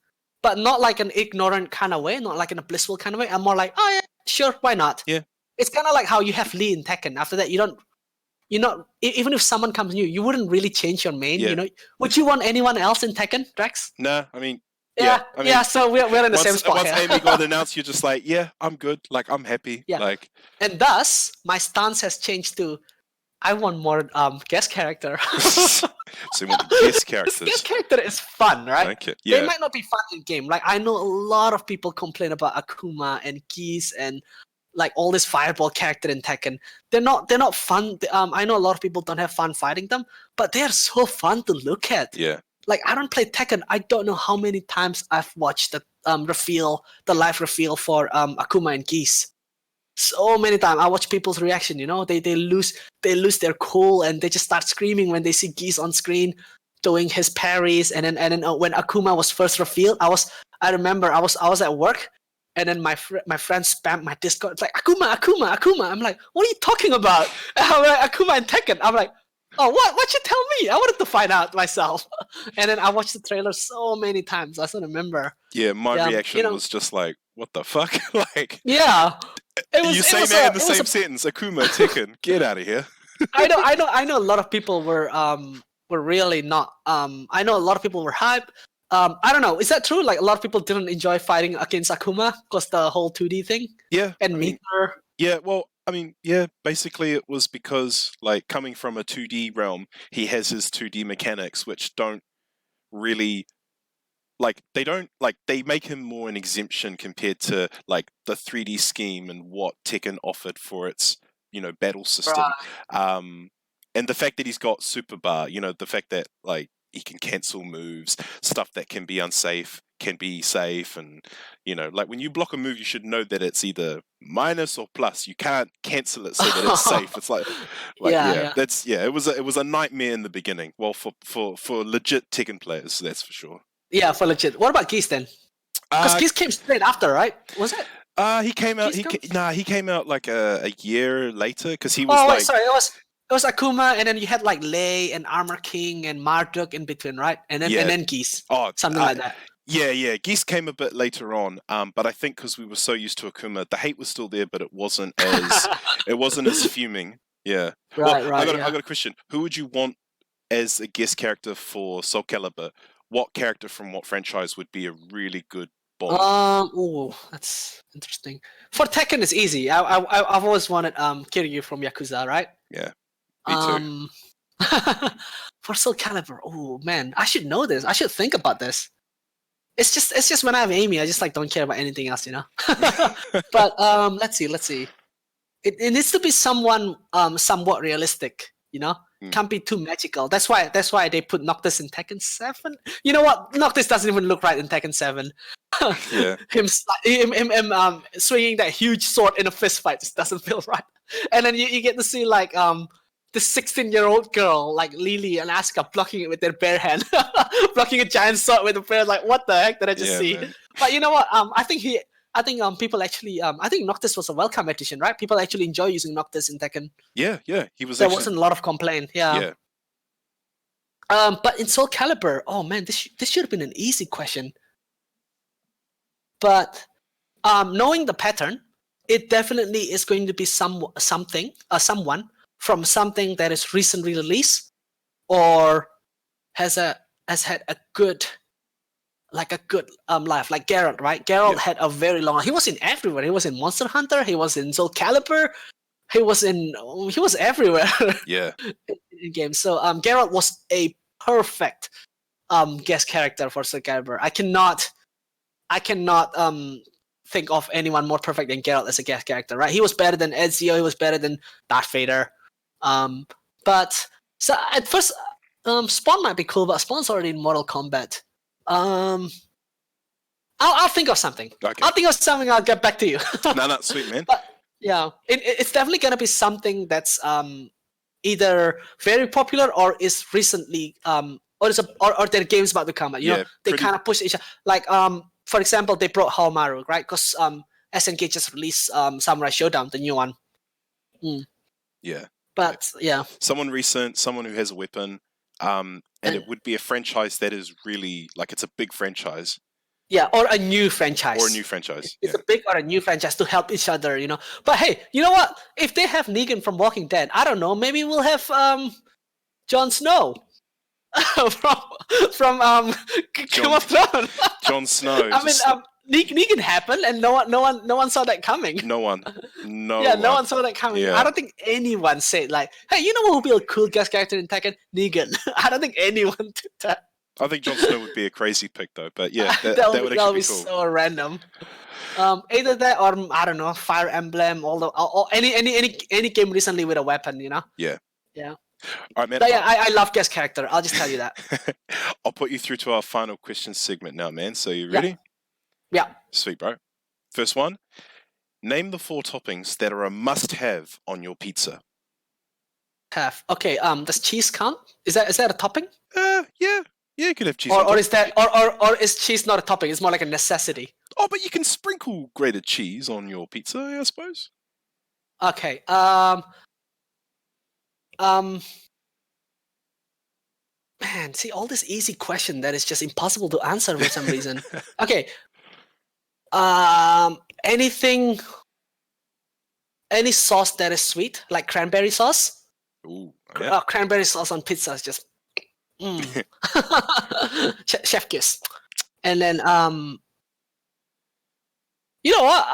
but not like an ignorant kind of way, not like in a blissful kind of way. I'm more like, oh yeah, sure, why not? Yeah. It's kind of like how you have Lee in Tekken. After that, you're not even if someone comes new, you wouldn't really change your main. Yeah. You know, would you want anyone else in Tekken, Drax? Nah, I mean, Yeah. So we're in the same spot once here. Amy got announced, you're just like, yeah, I'm good. Like, I'm happy. Yeah. Like, And thus, my stance has changed to, I want more guest character. so you want the guest characters. Guest character is fun, right? Okay. Yeah. They might not be fun in game. Like I know a lot of people complain about Akuma and Geese and like all this fireball character in Tekken. They're not fun. I know a lot of people don't have fun fighting them, but they are so fun to look at. Yeah. Like I don't play Tekken. I don't know how many times I've watched the live reveal for Akuma and Geese. So many times I watch people's reaction. You know, they lose their cool and they just start screaming when they see Geese on screen doing his parries. And then when Akuma was first revealed, I remember I was at work. And then my friend spammed my Discord. It's like, Akuma, Akuma, Akuma. I'm like, what are you talking about? I'm like, Akuma and Tekken. I'm like, oh, what? What'd you tell me? I wanted to find out myself. And then I watched the trailer so many times. I still remember. Yeah, my reaction was just like, what the fuck? Like, yeah. You say that in the same sentence. Akuma, Tekken, get out of here. I know a lot of people were really not. I know a lot of people were hyped. I don't know. Is that true? Like a lot of people didn't enjoy fighting against Akuma because the whole 2D thing. Yeah. And meter. Yeah. Well, I mean, yeah. Basically, it was because like coming from a 2D realm, he has his 2D mechanics, which don't really like they make him more an exemption compared to like the 3D scheme and what Tekken offered for its battle system. Right. And the fact that he's got super bar, the fact that like he can cancel moves, stuff that can be unsafe can be safe, and like when you block a move, you should know that it's either minus or plus. You can't cancel it so that it's safe. It's like it was a nightmare in the beginning. Well, for legit Tekken players, that's for sure. Yeah, for legit. What about Geese then? Because Geese came straight after, right? Was it? He came out. He came out like a year later because he was It was Akuma, and then you had like Lei and Armor King and Marduk in between, right? And then Geese. Oh, something like that. Yeah. Geese came a bit later on, but I think because we were so used to Akuma, the hate was still there, but it wasn't as fuming. Yeah. Right. I got a question. Who would you want as a guest character for SoulCalibur? What character from what franchise would be a really good bond? That's interesting. For Tekken, it's easy. I've always wanted Kiryu from Yakuza, right? Yeah. Me too. For SoulCalibur, oh man, I should know this. I should think about this. It's just when I have Amy, I just like don't care about anything else, But let's see. It needs to be someone somewhat realistic, Can't be too magical. That's why they put Noctis in Tekken 7. You know what? Noctis doesn't even look right in Tekken 7. Yeah. him swinging that huge sword in a fist fight just doesn't feel right. And then you get to see like this 16-year-old girl like Lily and Asuka blocking it with their bare hand, blocking a giant sword with a bare. Like, what the heck did I just see? Man. But you know what? I think people actually. I think Noctis was a welcome addition, right? People actually enjoy using Noctis in Tekken. Yeah. He was. There wasn't a lot of complaint. Yeah. But in SoulCalibur, oh man, this should have been an easy question. But knowing the pattern, it definitely is going to be someone from something that is recently released or has had a good life, like Geralt, right? Geralt had a very long. He was in everywhere. He was in Monster Hunter. He was in SoulCalibur. He was everywhere. Yeah. in games. So Geralt was a perfect guest character for SoulCalibur. I cannot think of anyone more perfect than Geralt as a guest character, right? He was better than Ezio. He was better than Darth Vader. But so at first, Spawn might be cool, but Spawn's already in Mortal Kombat. I'll think of something. Okay. I'll think of something. I'll get back to you. No, sweet man. But, yeah, it's definitely gonna be something that's either very popular or is recently or their game's about to come out. You know, they kind of push each other. Like for example, they brought Haomaru, right? Because SNK just released Samurai Showdown, the new one. Yeah. But yeah. Someone recent, someone who has a weapon, and it would be a franchise that is really like it's a big franchise. Yeah, or a new franchise. Or a new franchise. It's a big or a new franchise to help each other, you know. But hey, you know what? If they have Negan from Walking Dead, I don't know. Maybe we'll have Jon Snow from Game of Thrones. Jon Snow. I mean, Negan happened, and no one saw that coming. No one saw that coming. Yeah. I don't think anyone said like, "Hey, you know what would be a cool guest character in Tekken? Negan." I don't think anyone did that. I think Jon Snow would be a crazy pick though, but yeah, that would actually be cool. So random. Either that or I don't know, Fire Emblem, or any game recently with a weapon, you know. Yeah. Yeah. All right, man. But yeah, I love guest character. I'll just tell you that. I'll put you through to our final question segment now, man. So you ready? Yeah. Sweet, bro. First one. Name the 4 toppings that are a must-have on your pizza. Okay. Does cheese count? Is that a topping? Yeah. Yeah, you could have cheese. Or is that or is cheese not a topping? It's more like a necessity. Oh, but you can sprinkle grated cheese on your pizza, I suppose. Okay. Man, see all this easy question that is just impossible to answer for some reason. Okay. Any sauce that is sweet, like cranberry sauce. Ooh, yeah. Cranberry sauce on pizza is just chef kiss. And then you know what?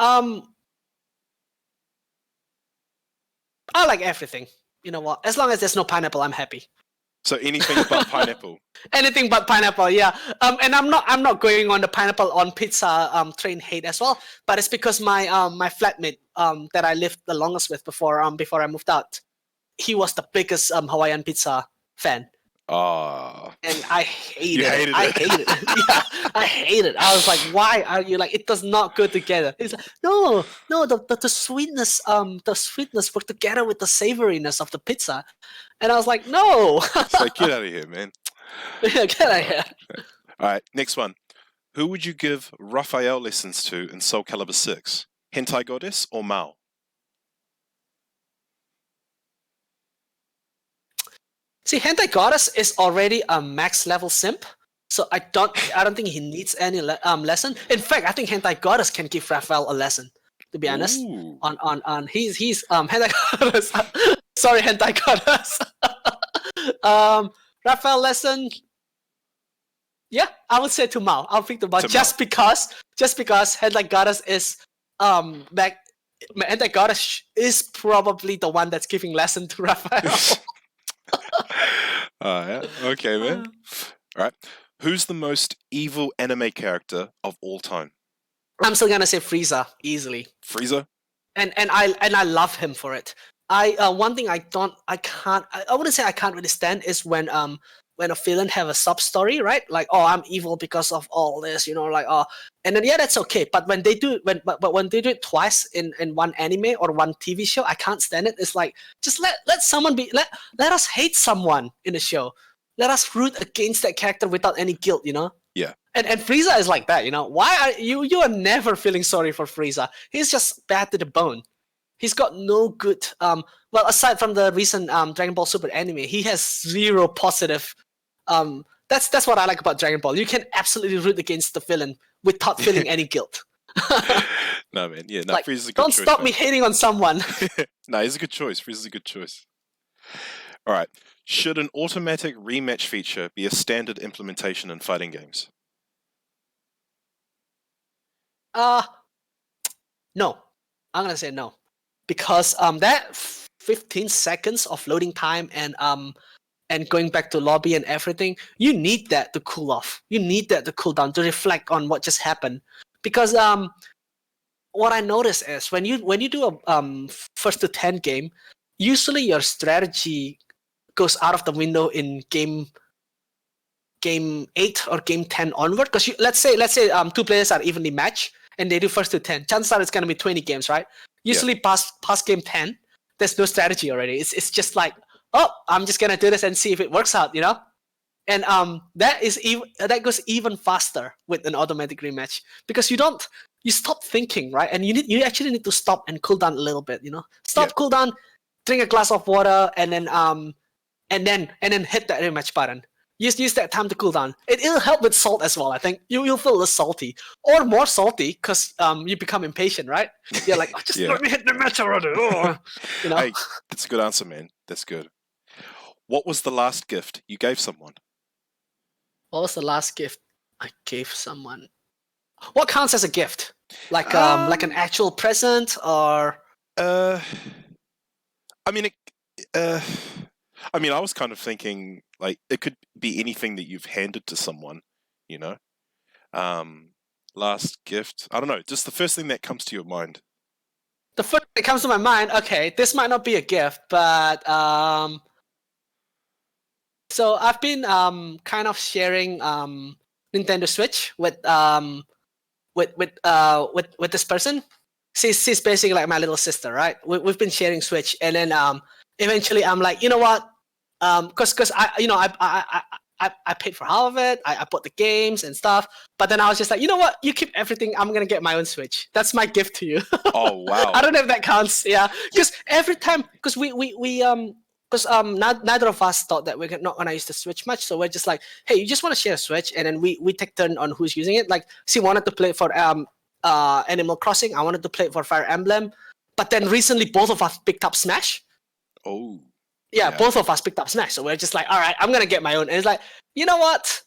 I like everything. You know what? As long as there's no pineapple, I'm happy. So anything but pineapple. Anything but pineapple, yeah. And I'm not going on the pineapple on pizza train hate as well. But it's because my flatmate that I lived the longest with before I moved out, he was the biggest Hawaiian pizza fan. Oh. And I hated it. I hated it. Yeah, I hate it. I was like, why are you like? It does not go together. It's like, no. The sweetness work together with the savoriness of the pizza. And I was like, no. It's like, get out of here, man. Yeah, get out of here. All right, next one. Who would you give Raphael lessons to in SoulCalibur 6? Hentai Goddess or Mao? See, Hentai Goddess is already a max level simp, so I don't think he needs any lesson. In fact, I think Hentai Goddess can give Raphael a lesson. To be honest, Ooh. on he's Hentai Goddess. Sorry, Hentai Goddess. Raphael lesson. Yeah, I would say to Mao. I'll pick the Mao just because Hentai Goddess is Hentai Goddess is probably the one that's giving lesson to Raphael. Yeah. Okay, man. All right. Who's the most evil anime character of all time? I'm still gonna say Frieza easily. Frieza? And I love him for it. One thing I wouldn't say I can't really stand is when a villain have a sub story, right? Like, oh, I'm evil because of all this, you know, like, oh, and then yeah, that's okay. But when they do when they do it twice in one anime or one TV show, I can't stand it. It's like, just let someone be, let us hate someone in the show. Let us root against that character without any guilt, you know? Yeah. And Frieza is like that, you know. Why are you are never feeling sorry for Frieza? He's just bad to the bone. He's got no good well, aside from the recent Dragon Ball Super anime, he has zero positive that's what I like about Dragon Ball. You can absolutely root against the villain without feeling any guilt. No, man. Yeah, no, like, Frieza's a good don't choice. stop man. me hating on someone. No, he's a good choice. Frieza's a good choice. All right. Should an automatic rematch feature be a standard implementation in fighting games? No. I'm gonna say no. Because that 15 seconds of loading time and going back to lobby and everything, you need that to cool off. You need that to cool down, to reflect on what just happened. Because what I notice is when you do a first to 10 game, usually your strategy goes out of the window in game 8 or game 10 onward. Because let's say two players are evenly matched and they do first to 10. Chances are it's gonna be 20 games, right? Usually past game 10, there's no strategy already. It's just like, oh, I'm just gonna do this and see if it works out, you know. And that goes even faster with an automatic rematch, because you stop thinking, right? And you actually need to stop and cool down a little bit, you know. Cool down, drink a glass of water, and then hit that rematch button. Use that time to cool down. It'll help with salt as well. I think you'll feel less salty or more salty because you become impatient, right? You're like, oh, just let me hit the match already. Oh. You know? Hey, that's a good answer, man. That's good. What was the last gift you gave someone? What was the last gift I gave someone? What counts as a gift? Like an actual present or? I mean, I was kind of thinking like it could be anything that you've handed to someone, you know. Last gift. I don't know. Just the first thing that comes to your mind. The first thing that comes to my mind. Okay, this might not be a gift, but so I've been kind of sharing Nintendo Switch with this person. She's basically like my little sister, right? We've been sharing Switch, and then eventually I'm like, you know what? Because I paid for half of it. I bought the games and stuff. But then I was just like, you know what? You keep everything. I'm gonna get my own Switch. That's my gift to you. Oh wow! I don't know if that counts. Yeah, because every time, because neither of us thought that we're not gonna use the Switch much. So we're just like, hey, you just want to share a Switch, and then we take turn on who's using it. Like, she wanted to play for Animal Crossing. I wanted to play for Fire Emblem. But then recently, both of us picked up Smash. Oh. Yeah, both of us picked up Smash, so we're just like, all right, I'm gonna get my own. And it's like, you know what?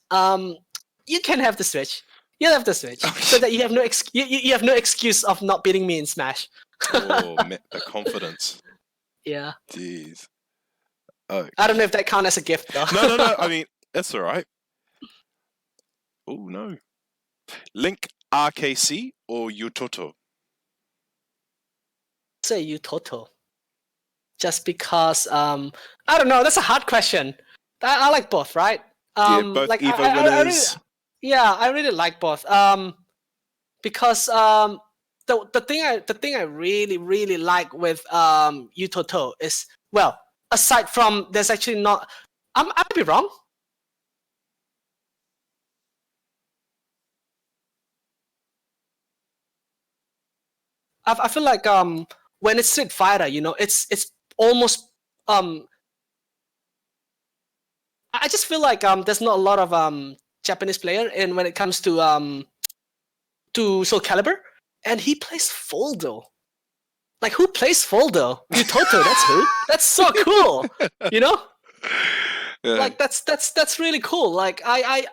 You can have the Switch. You'll have the Switch, so that you have no you have no excuse of not beating me in Smash. Oh, the confidence. Yeah. Jeez. Oh. I don't know if that counts as a gift, though. No. I mean, that's all right. Oh no. Link RKC or Utoto? Say Utoto. Just because I don't know, that's a hard question. I like both, right? Both like Evo winners. I really like both. Because the thing I really like with Utoto is, well, aside from there's actually not, I might be wrong. I feel like when it's Street Fighter, you know, it's almost I just feel like there's not a lot of Japanese player, and when it comes to SoulCalibur, and he plays Foldo. Like, who plays Foldo? Utoto, that's who. That's so cool. You know? Yeah. Like, that's really cool. Like, I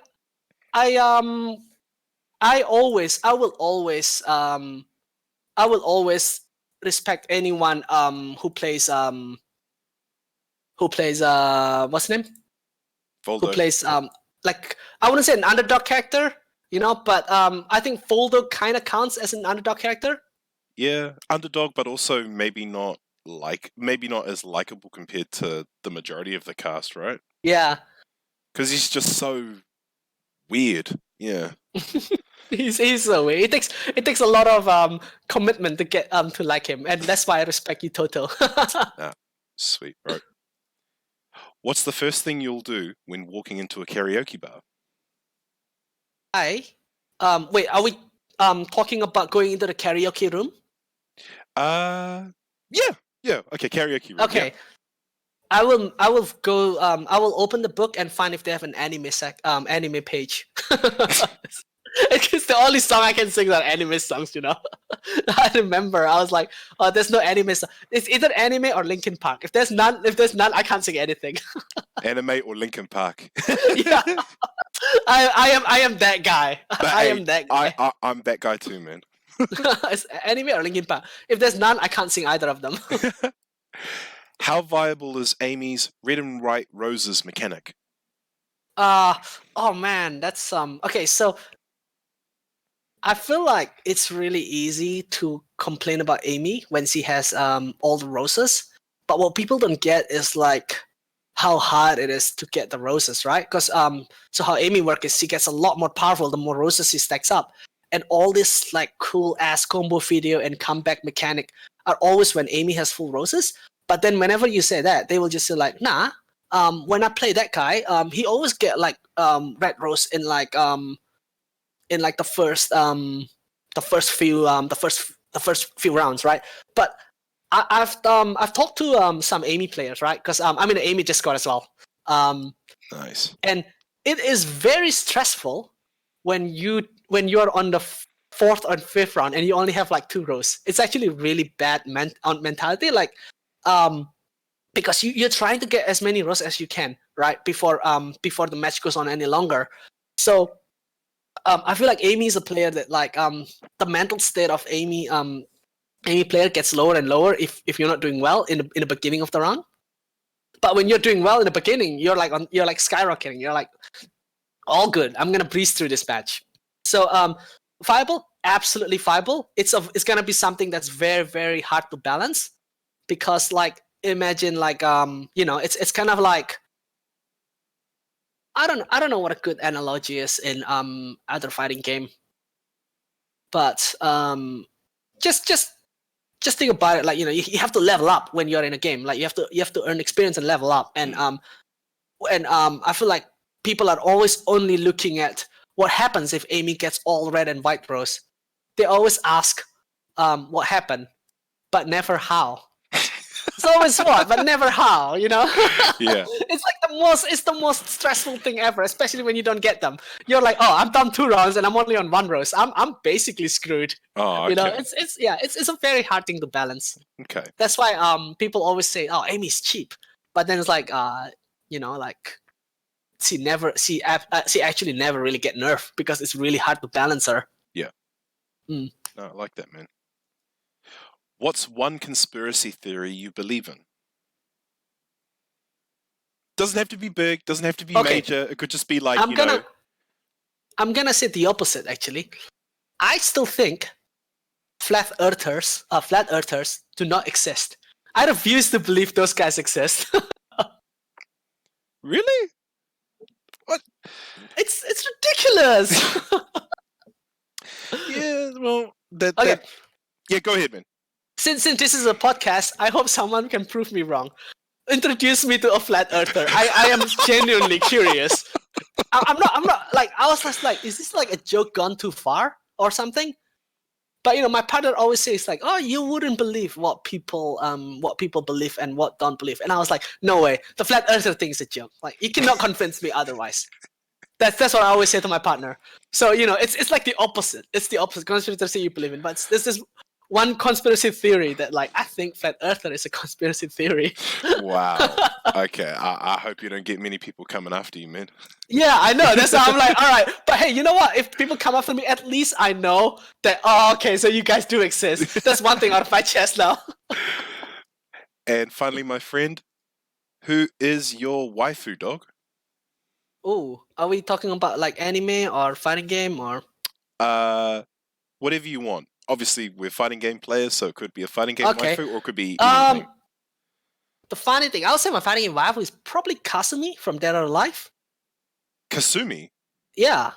will always respect anyone who plays what's his name? Foldo. Who plays like, I wouldn't say an underdog character, you know, but I think Foldo kind of counts as an underdog character. Yeah, underdog, but also maybe not as likable compared to the majority of the cast, right? Yeah. Because he's just so weird. Yeah. He's so weird. It takes a lot of commitment to get to like him, and that's why I respect you, Toto. Sweet, bro. What's the first thing you'll do when walking into a karaoke bar? Wait, are we talking about going into the karaoke room? Yeah. Okay, karaoke room. Okay. Yeah. I will go. I will open the book and find if they have an anime page. It's the only song I can sing are anime songs, you know. I remember I was like, oh, there's no anime song. It's either anime or Linkin Park. If there's none, I can't sing anything. Anime or Linkin Park. Yeah. I am that guy. I am that guy. I'm that guy too, man. It's anime or Linkin Park. If there's none, I can't sing either of them. How viable is Amy's Red and White Roses mechanic? Oh man, that's okay, so I feel like it's really easy to complain about Amy when she has all the roses, but what people don't get is like how hard it is to get the roses, right? Because so how Amy works is she gets a lot more powerful the more roses she stacks up, and all this like cool ass combo video and comeback mechanic are always when Amy has full roses. But then whenever you say that, they will just say like, nah. When I play that guy, he always get like red rose in like the first few rounds, right? But I've talked to some Amy players, right? Because I'm in the Amy Discord as well. Nice. And it is very stressful when you're on the fourth or fifth round and you only have like 2 rows. It's actually really bad mentality, like because you're trying to get as many rows as you can, right? Before the match goes on any longer. So I feel like Amy is a player that like the mental state of Amy player gets lower and lower if you're not doing well in the beginning of the round. But when you're doing well in the beginning, you're like skyrocketing. You're like, all good. I'm gonna breeze through this match. So viable, absolutely viable. It's gonna be something that's very, very hard to balance because like imagine like it's kind of like I don't know what a good analogy is in other fighting game, but just think about it, like you have to level up when you're in a game. Like you have to earn experience and level up. And I feel like people are always only looking at what happens if Amy gets all red and white rows. They always ask what happened, but never how. It's always what, but never how. Yeah. It's the most stressful thing ever, especially when you don't get them. You're like, oh, I'm done 2 rounds and I'm only on 1 row. So I'm basically screwed. Oh, okay. It's a very hard thing to balance. Okay. That's why people always say, oh, Amy's cheap, but then it's like like she actually never really get nerfed because it's really hard to balance her. Yeah. No, I like that, man. What's one conspiracy theory you believe in? Doesn't have to be big, doesn't have to be major. It could just be like, I'm gonna say the opposite, actually. I still think flat earthers do not exist. I refuse to believe those guys exist. Really? What? It's ridiculous. Yeah, well, yeah, go ahead, man. Since this is a podcast, I hope someone can prove me wrong. Introduce me to a flat earther. I am genuinely curious. I'm not like, I was just like, is this like a joke gone too far or something? But my partner always says like, oh, you wouldn't believe what people believe and what don't believe. And I was like, no way. The flat earther thing is a joke. Like, you cannot convince me otherwise. That's what I always say to my partner. So it's like the opposite. It's the opposite. Conspiracy theory you believe in, but this is one conspiracy theory that like I think flat earther is a conspiracy theory. Wow. Okay. I hope you don't get many people coming after you, man. Yeah, I know. That's why I'm like, all right. But hey, you know what? If people come after me, at least I know that. Oh, okay. So you guys do exist. That's one thing out of my chest now. And finally, my friend, who is your waifu, dog? Oh, are we talking about like anime or fighting game or? Whatever you want. Obviously, we're fighting game players, so it could be a fighting game waifu, or it could be anything. The funny thing, I would say my fighting game waifu is probably Kasumi from Dead or Alive. Kasumi? Yeah,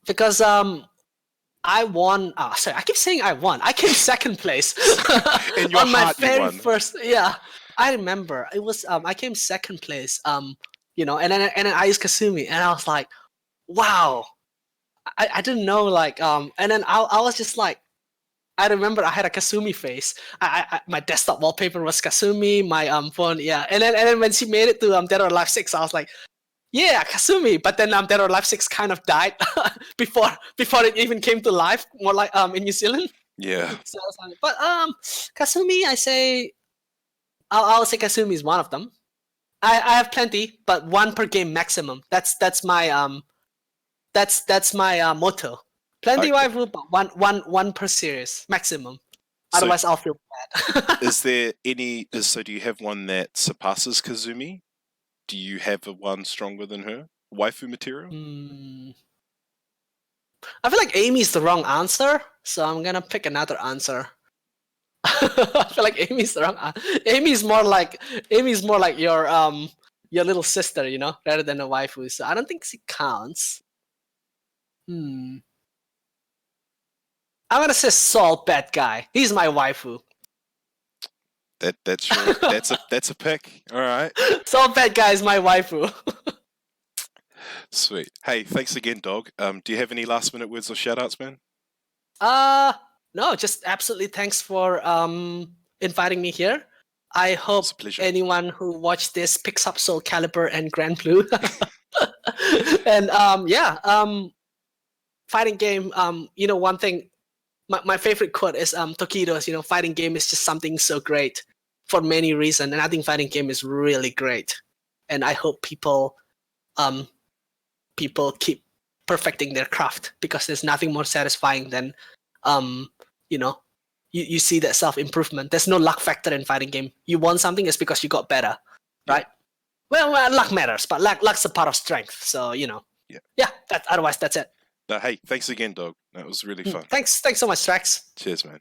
because I won. Oh, sorry, I keep saying I won. I came second place In your on my heart, very you won. first. Yeah, I remember it was. I came second place. And then I used Kasumi, and I was like, wow. I didn't know like and then I was just like. I remember I had a Kasumi face. My desktop wallpaper was Kasumi. My phone, yeah. And then when she made it to Dead or Alive 6, I was like, yeah, Kasumi. But then Dead or Alive 6 kind of died before it even came to life. More like in New Zealand. Yeah. So I was like, but Kasumi, I'll say Kasumi is one of them. I have plenty, but 1 per game maximum. That's my motto. Plenty waifu, but one per series maximum. Otherwise, I'll feel bad. Is there any? So, do you have one that surpasses Kazumi? Do you have one stronger than her? Waifu material? I feel like Amy's the wrong answer, so I'm gonna pick another answer. I feel like Amy's the wrong. Amy's more like your little sister, rather than a waifu. So I don't think she counts. I'm gonna say Saul, bad guy. He's my waifu. That's true. That's a pick. All right. Saul, bad guy is my waifu. Sweet. Hey, thanks again, dog. Do you have any last minute words or shout outs, man? No, just absolutely thanks for inviting me here. I hope It's a pleasure. anyone who watched this picks up SoulCalibur and Granblue. And fighting game. One thing. My favorite quote is Tokido's. Fighting game is just something so great for many reasons, and I think fighting game is really great. And I hope people keep perfecting their craft, because there's nothing more satisfying than you see that self-improvement. There's no luck factor in fighting game. You won something, it's because you got better, right? Well, luck matters, but luck's a part of strength. So otherwise that's it. No, hey, thanks again, dog. That was really fun. Thanks so much, Strax. Cheers, man.